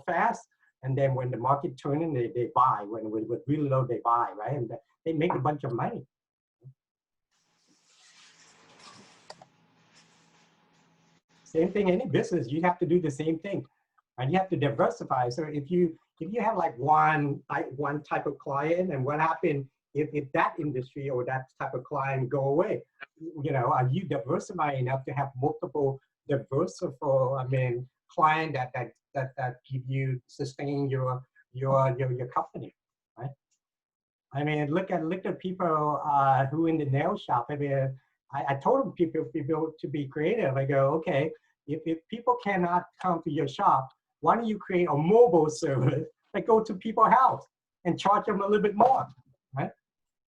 fast, and then when the market turning, they buy. When it was really low, they buy, right? And they make a bunch of money. Same thing, any business, you have to do the same thing, and you have to diversify. So if you have like one type of client, and what happened if that industry or that type of client go away, you know, are you diversifying enough to have multiple diversified, I mean, client that give you sustain your company, right? I mean, look at people who in the nail shop. I mean, I told people to be creative. I go, okay, if people cannot come to your shop, why don't you create a mobile service that go to people's house and charge them a little bit more, right?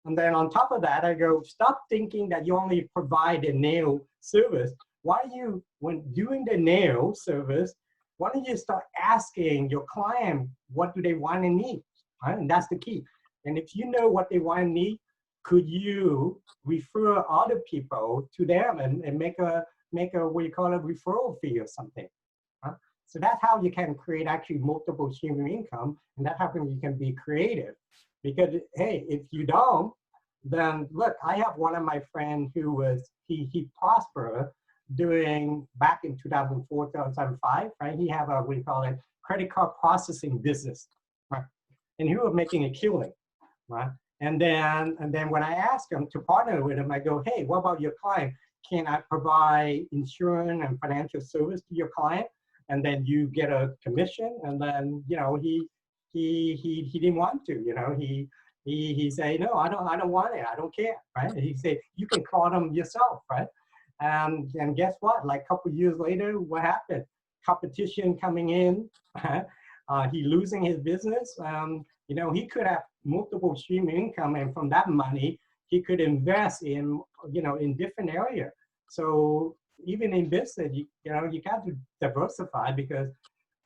And then on top of that, I go, stop thinking that you only provide a nail service. Why do you, when doing the nail service, why don't you start asking your client, what do they want and need, right? And that's the key. And if you know what they want and need, could you refer other people to them and make a what you call a referral fee or something? Huh? So that's how you can create actually multiple streams of income, and that's how you can be creative. Because hey, if you don't, then look, I have one of my friends who was he prospered doing back in 2004, 2005, right? He have a what you call it credit card processing business, right? And he was making a killing, right? And then when I ask him to partner with him, I go, hey, what about your client? Can I provide insurance and financial service to your client? And then you get a commission. And then, you know, he didn't want to, you know, he say, no, I don't want it. I don't care, right? He said, you can call them yourself, right? And guess what? Like a couple of years later, what happened? Competition coming in, he losing his business. You know, he could have multiple stream income, and from that money, he could invest in, you know, in different areas. So even in business, you know, you got to diversify, because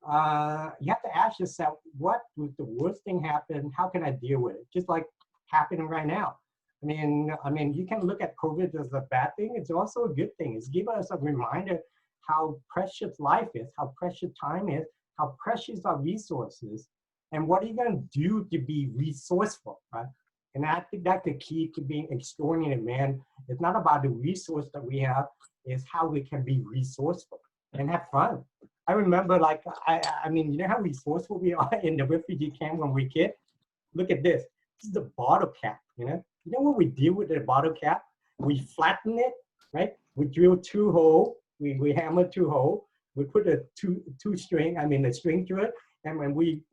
you have to ask yourself, what would the worst thing happen? How can I deal with it? Just like happening right now. I mean, you can look at COVID as a bad thing. It's also a good thing. It's given us a reminder how precious life is, how precious time is, how precious our resources, and what are you going to do to be resourceful, right? And I think that's the key to being extraordinary, man. It's not about the resource that we have, it's how we can be resourceful and have fun. I remember, like, I mean, you know how resourceful we are in the refugee camp when we were kids? Look at this. This is the bottle cap, you know? You know what we do with the bottle cap? We flatten it, right? We drill 2 holes, we hammer 2 holes, we put a two string, a string to it, and when we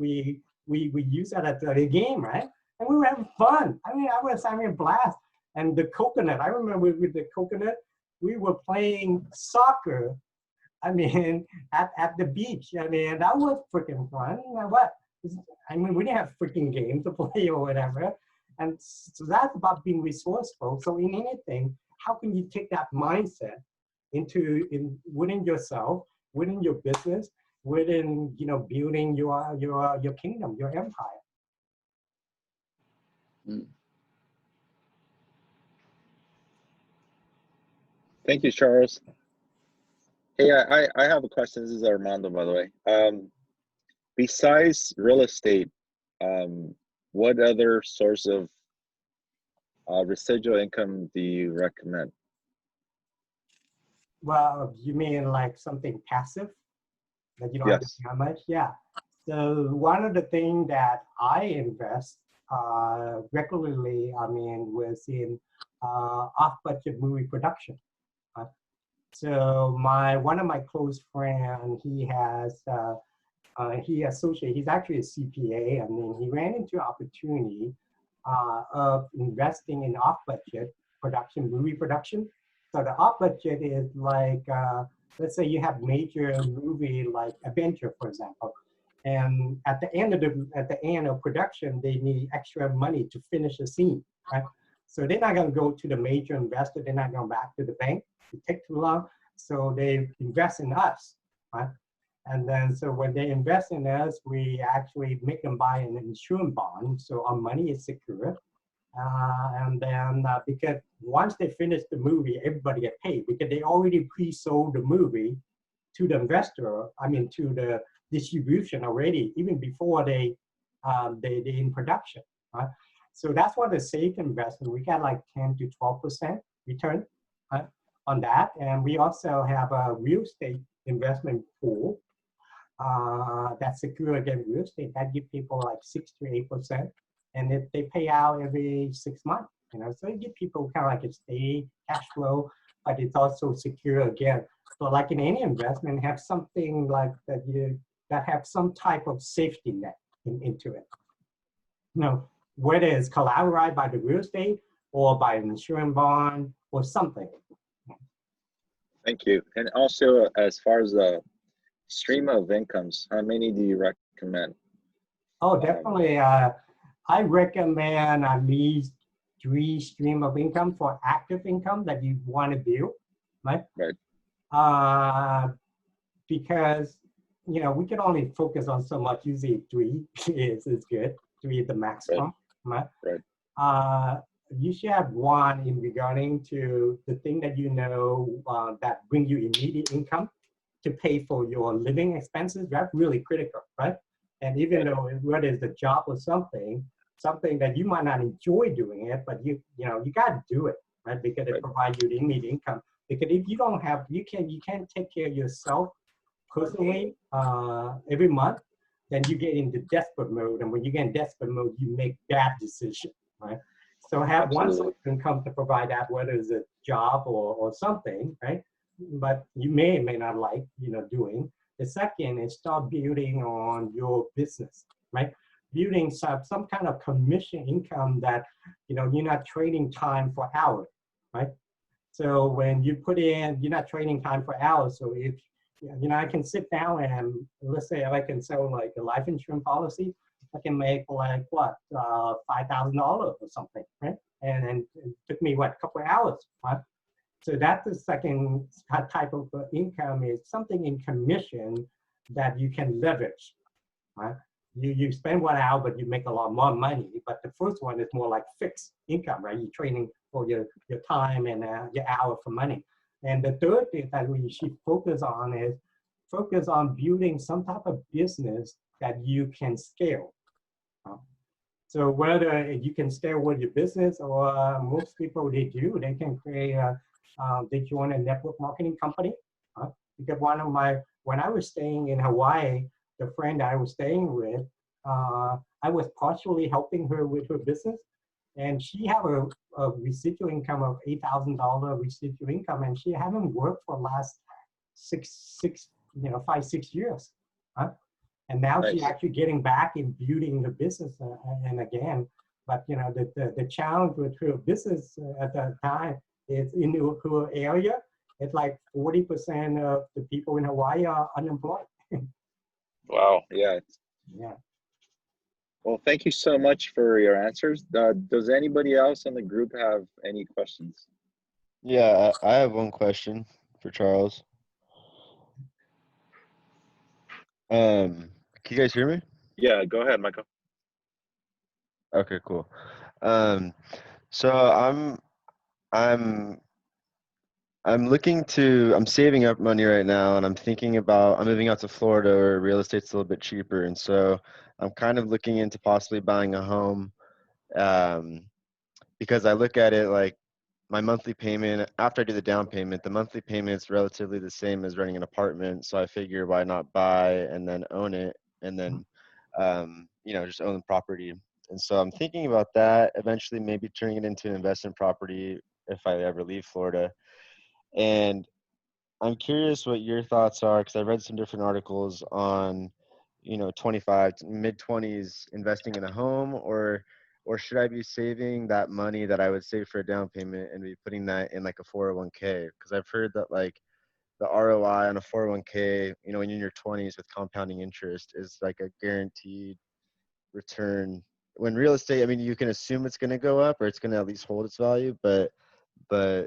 use that at the game, right? And we were having fun. I mean, I was having a blast. And the coconut, I remember with the coconut, we were playing soccer, at the beach. I mean, that was freaking fun. What? We didn't have freaking games to play or whatever. And so that's about being resourceful. So in anything, how can you take that mindset within yourself, within your business, within, building your kingdom, your empire? Thank you, Charles. Hey, I have a question. This is Armando, by the way. Besides real estate, what other source of residual income do you recommend? Well, you mean like something passive that you don't have to pay how much? Yeah. So one of the things that I invest regularly, was in off-budget movie production. So one of my close friends, he's actually a CPA. He ran into opportunity of investing in off-budget production, movie production. So the off-budget is like, let's say you have major movie like Avenger, for example, and at the end of production, they need extra money to finish the scene, right? So they're not going to go to the major investor. They're not going back to the bank. It takes too long. So they invest in us, right? And then, so when they invest in us, we actually make them buy an insurance bond. So our money is secure. And then because once they finish the movie, everybody get paid because they already pre-sold the movie to the investor, to the distribution already, even before they in production, right? So that's what a safe investment. We got like 10 to 12% return on that. And we also have a real estate investment pool that's secure against real estate that give people like 6 to 8%. And they pay out every 6 months, so you give people kind of like a steady cash flow, but it's also secure again. So like in any investment, have something like that have some type of safety net into it. Whether it's collateralized by the real estate or by an insurance bond or something. Thank you. And also, as far as the stream of incomes, how many do you recommend? Oh, definitely. I recommend at least 3 streams of income for active income that you want to build, right? Right. Because, we can only focus on so much. Usually 3 is good. 3 is the maximum, right? Right. You should have 1 in regarding to the thing that that bring you immediate income to pay for your living expenses. That's really critical, right? And even though whether it's a job or something that you might not enjoy doing it, but you got to do it, right? Because it provides you the immediate income. Because if you don't have, you can't take care of yourself personally every month, then you get into desperate mode. And when you get in desperate mode, you make bad decisions, right? So have one source of income to provide that, whether it's a job or something, right? But you may or may not like, doing. The second is start building on your business, right? Building some kind of commission income that, you're not trading time for hours, right? So when you put in, you're not trading time for hours. So if, I can sit down and let's say I can sell like a life insurance policy, I can make like what, $5,000 or something, right? And it took me a couple of hours, right? So that's the second type of income is something in commission that you can leverage, right? you spend 1 hour, but you make a lot more money. But the first one is more like fixed income, right? You're trading for your time and your hour for money. And the third thing that we should focus on is focus on building some type of business that you can scale. So whether you can scale with your business, or most people they do, they can create they join a network marketing company. Because when I was staying in Hawaii, the friend I was staying with, I was partially helping her with her business, and she had a residual income of $8,000 residual income, and she hadn't worked for the last 5-6 years. And now she's actually getting back and building the business and again. But the challenge with her business at that time is in her area, it's like 40% of the people in Hawaii are unemployed. Wow. Yeah. Yeah. Well, thank you so much for your answers. Does anybody else in the group have any questions? Yeah, I have one question for Charles. Can you guys hear me? Yeah, go ahead, Michael. Okay, cool. So I'm saving up money right now, and I'm thinking about, I'm moving out to Florida where real estate's a little bit cheaper. And so I'm kind of looking into possibly buying a home, because I look at it like my monthly payment, after I do the down payment, the monthly payment is relatively the same as renting an apartment. So I figure why not buy and then own it, and then, just own the property. And so I'm thinking about that, eventually maybe turning it into an investment property if I ever leave Florida. And I'm curious what your thoughts are, because I've read some different articles on, 25 to mid-20s investing in a home, or should I be saving that money that I would save for a down payment and be putting that in like a 401k? Because I've heard that like the ROI on a 401k, when you're in your 20s with compounding interest, is like a guaranteed return. When real estate, I mean, you can assume it's going to go up or it's going to at least hold its value, but I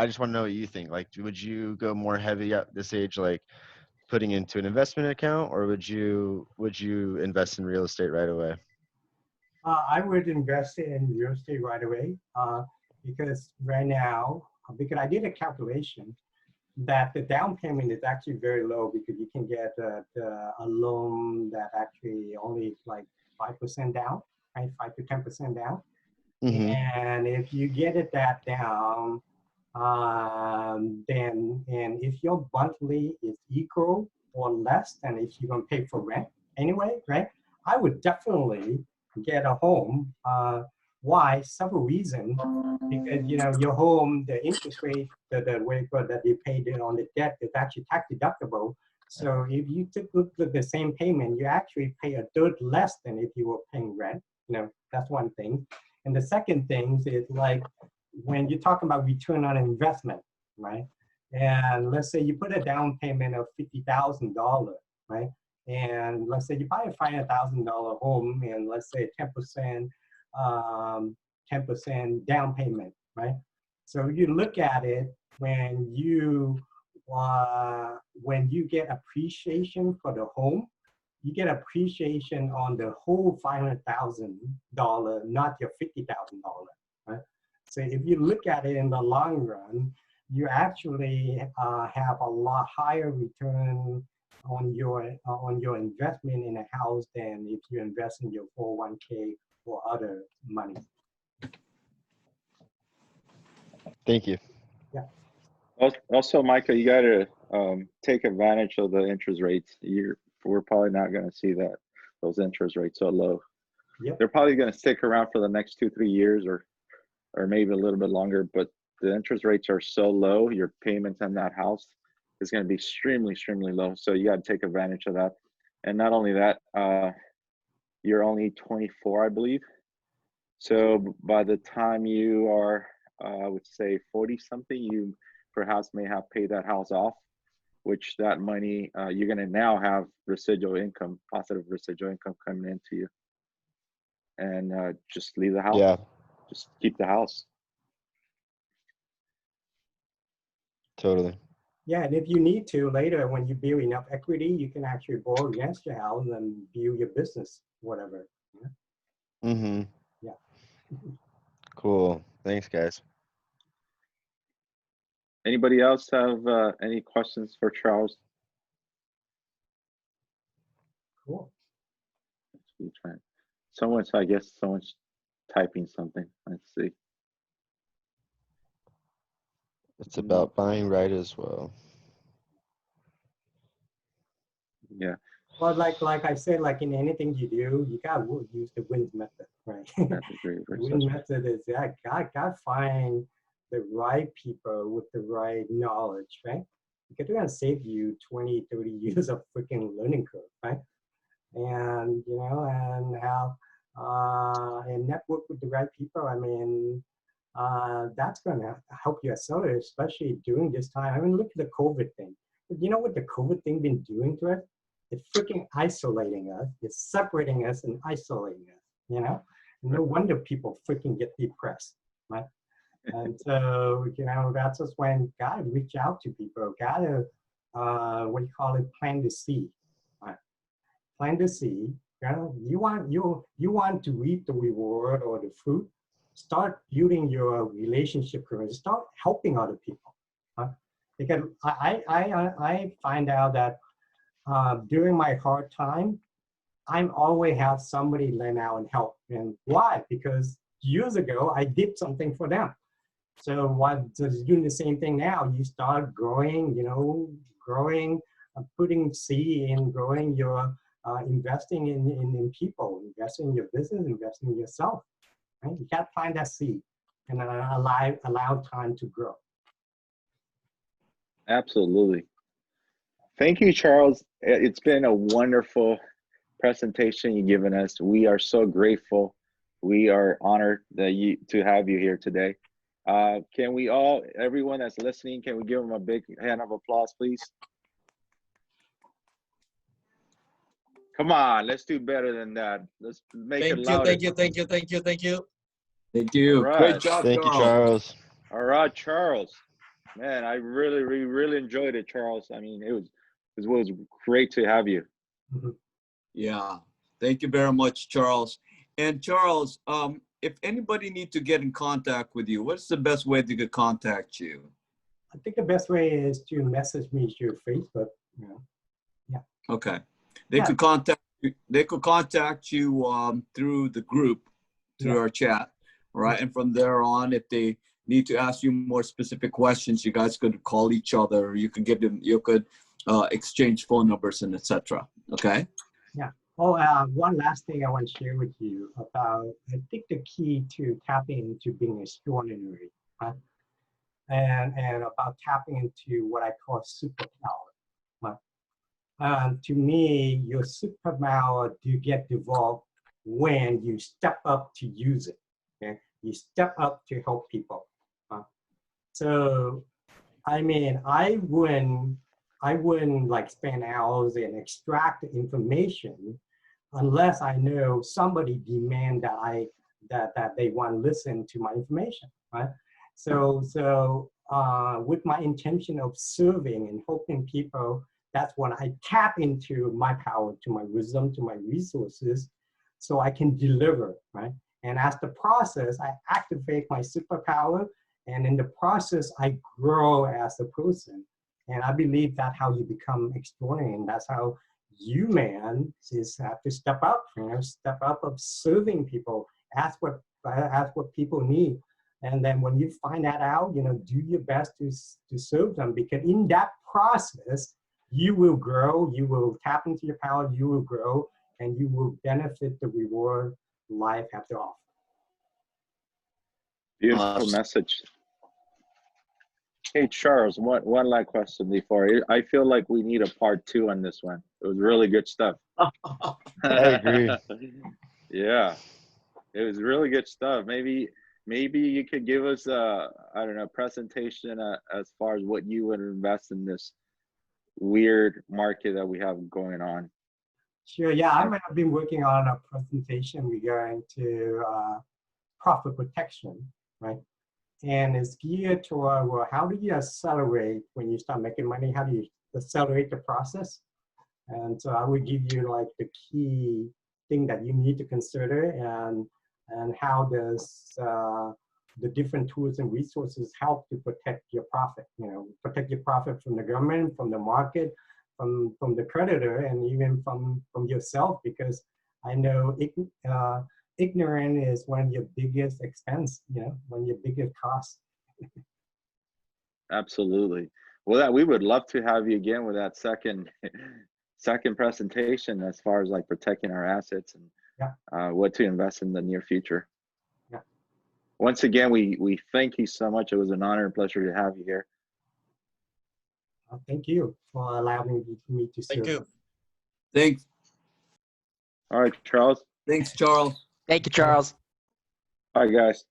just want to know what you think. Like, would you go more heavy at this age, like putting into an investment account, or would you invest in real estate right away? I would invest in real estate right away because right now, because I did a calculation that the down payment is actually very low, because you can get a loan that actually only is like 5% down, right? 5 to 10% down. Mm-hmm. And if you get it that down, then, and if your monthly is equal or less than if you're gonna pay for rent anyway, right? I would definitely get a home. Why? Several reasons. Because your home, the interest rate, the way that you paid on the debt is actually tax deductible. So if you look at the same payment, you actually pay a third less than if you were paying rent. That's one thing. And the second thing is like when you're talking about return on investment, right? And let's say you put a down payment of $50,000, right? And let's say you buy a $500,000 home, and let's say 10% down payment, right? So you look at it when you get appreciation for the home, you get appreciation on the whole $500,000, not your $50,000, right? So if you look at it in the long run, you actually have a lot higher return on your investment in a house than if you invest in your 401k or other money. Thank you. Yeah. Also, Micah, you got to take advantage of the interest rates. We're probably not going to see those interest rates so low. Yep. They're probably going to stick around for the next 2-3 years, or maybe a little bit longer. But the interest rates are so low, your payments on that house is going to be extremely, extremely low. So you got to take advantage of that. And not only that, you're only 24, I believe. So by the time you are, I would say 40 something, you perhaps may have paid that house off, which that money, you're going to now have residual income, positive residual income coming into you. And just leave the house. Yeah. Just keep the house. Totally. Yeah, and if you need to later, when you build enough equity, you can actually borrow against your house and build your business. whatever. Mm-hmm. Yeah. Cool. Thanks, guys. Anybody else have any questions for Charles? Cool. Let's see, I guess someone's typing something. Let's see. It's about buying right as well. Yeah. Well, like I said, like in anything you do, you gotta use the WIN method, right? That's a great The WIN method is gotta find the right people with the right knowledge, right? Because they're gonna save you 20, 30 years of freaking learning curve, right? And and have and network with the right people. I mean, that's gonna help you accelerate, especially during this time. I mean, look at the COVID thing. You know what the COVID thing been doing to us? It's freaking isolating us. It's separating us and isolating us. No wonder people freaking get depressed, right? And so that's just when gotta reach out to people. Gotta what do you call it? Plant the seed. Right? Plant the seed. You want to reap the reward or the fruit. Start building your relationship career. Start helping other people. Huh? Because I find out that during my hard time, I'm always have somebody lend out and help. And why? Because years ago I did something for them. So while just doing the same thing now, you start growing, growing, putting seed in, growing your investing in people, investing in your business, investing in yourself. Right? You got to find that seed and allow time to grow. Absolutely. Thank you, Charles. It's been a wonderful presentation you've given us. We are so grateful. We are honored that to have you here today. Can we all, everyone that's listening, can we give them a big hand of applause, please? Come on, let's do better than that. Let's make it louder. Thank you. Thank you. Right. Great job, Thank you, Charles. All right, Charles. Man, I really enjoyed it, Charles. I mean, it was great to have you. Yeah. Thank you very much, Charles. And Charles, if anybody needs to get in contact with you, what's the best way to contact you? I think the best way is to message me through Facebook. Yeah. Okay. They could contact you. They could contact you through the group, through our chat, right? And from there on, if they need to ask you more specific questions, you guys could call each other. You could give them. You could exchange phone numbers and etc. Okay. Yeah. Oh, one last thing I want to share with you about. I think the key to tapping into being extraordinary, right? And about tapping into what I call superpower. Right? To me, your superpower do get developed when you step up to use it. Okay? You step up to help people. So, I mean, I wouldn't like spend hours and extract the information unless I know somebody demand that they want to listen to my information, right? So with my intention of serving and helping people, that's when I tap into my power, to my wisdom, to my resources, so I can deliver, right? And as the process, I activate my superpower, and in the process, I grow as a person. And I believe that's how you become extraordinary, and that's how you, man, is have to step up, step up of serving people, ask what people need. And then when you find that out, do your best to serve them, because in that process, you will grow, you will tap into your power, you will grow, and you will benefit the reward life has to offer. Beautiful message. Hey, Charles, one last question before. I feel like we need a part 2 on this one. It was really good stuff. I agree. Yeah, it was really good stuff. Maybe you could give us I don't know, presentation as far as what you would invest in this weird market that we have going on. Sure, yeah, I've been working on a presentation regarding to profit protection, right? And it's geared toward, well, how do you accelerate when you start making money? How do you accelerate the process? And so I would give you like the key thing that you need to consider, and how does the different tools and resources help to protect your profit, protect your profit from the government, from the market, from the creditor, and even from yourself, because I know ignorance is one of your biggest expense, one of your biggest costs. Absolutely. Well, we would love to have you again with that second presentation as far as like protecting our assets and what to invest in the near future. Yeah. Once again, we thank you so much. It was an honor and pleasure to have you here. Thank you for allowing me to serve. Thank you. Thanks. All right, Charles. Thanks, Charles. Thank you, Charles. All right, guys.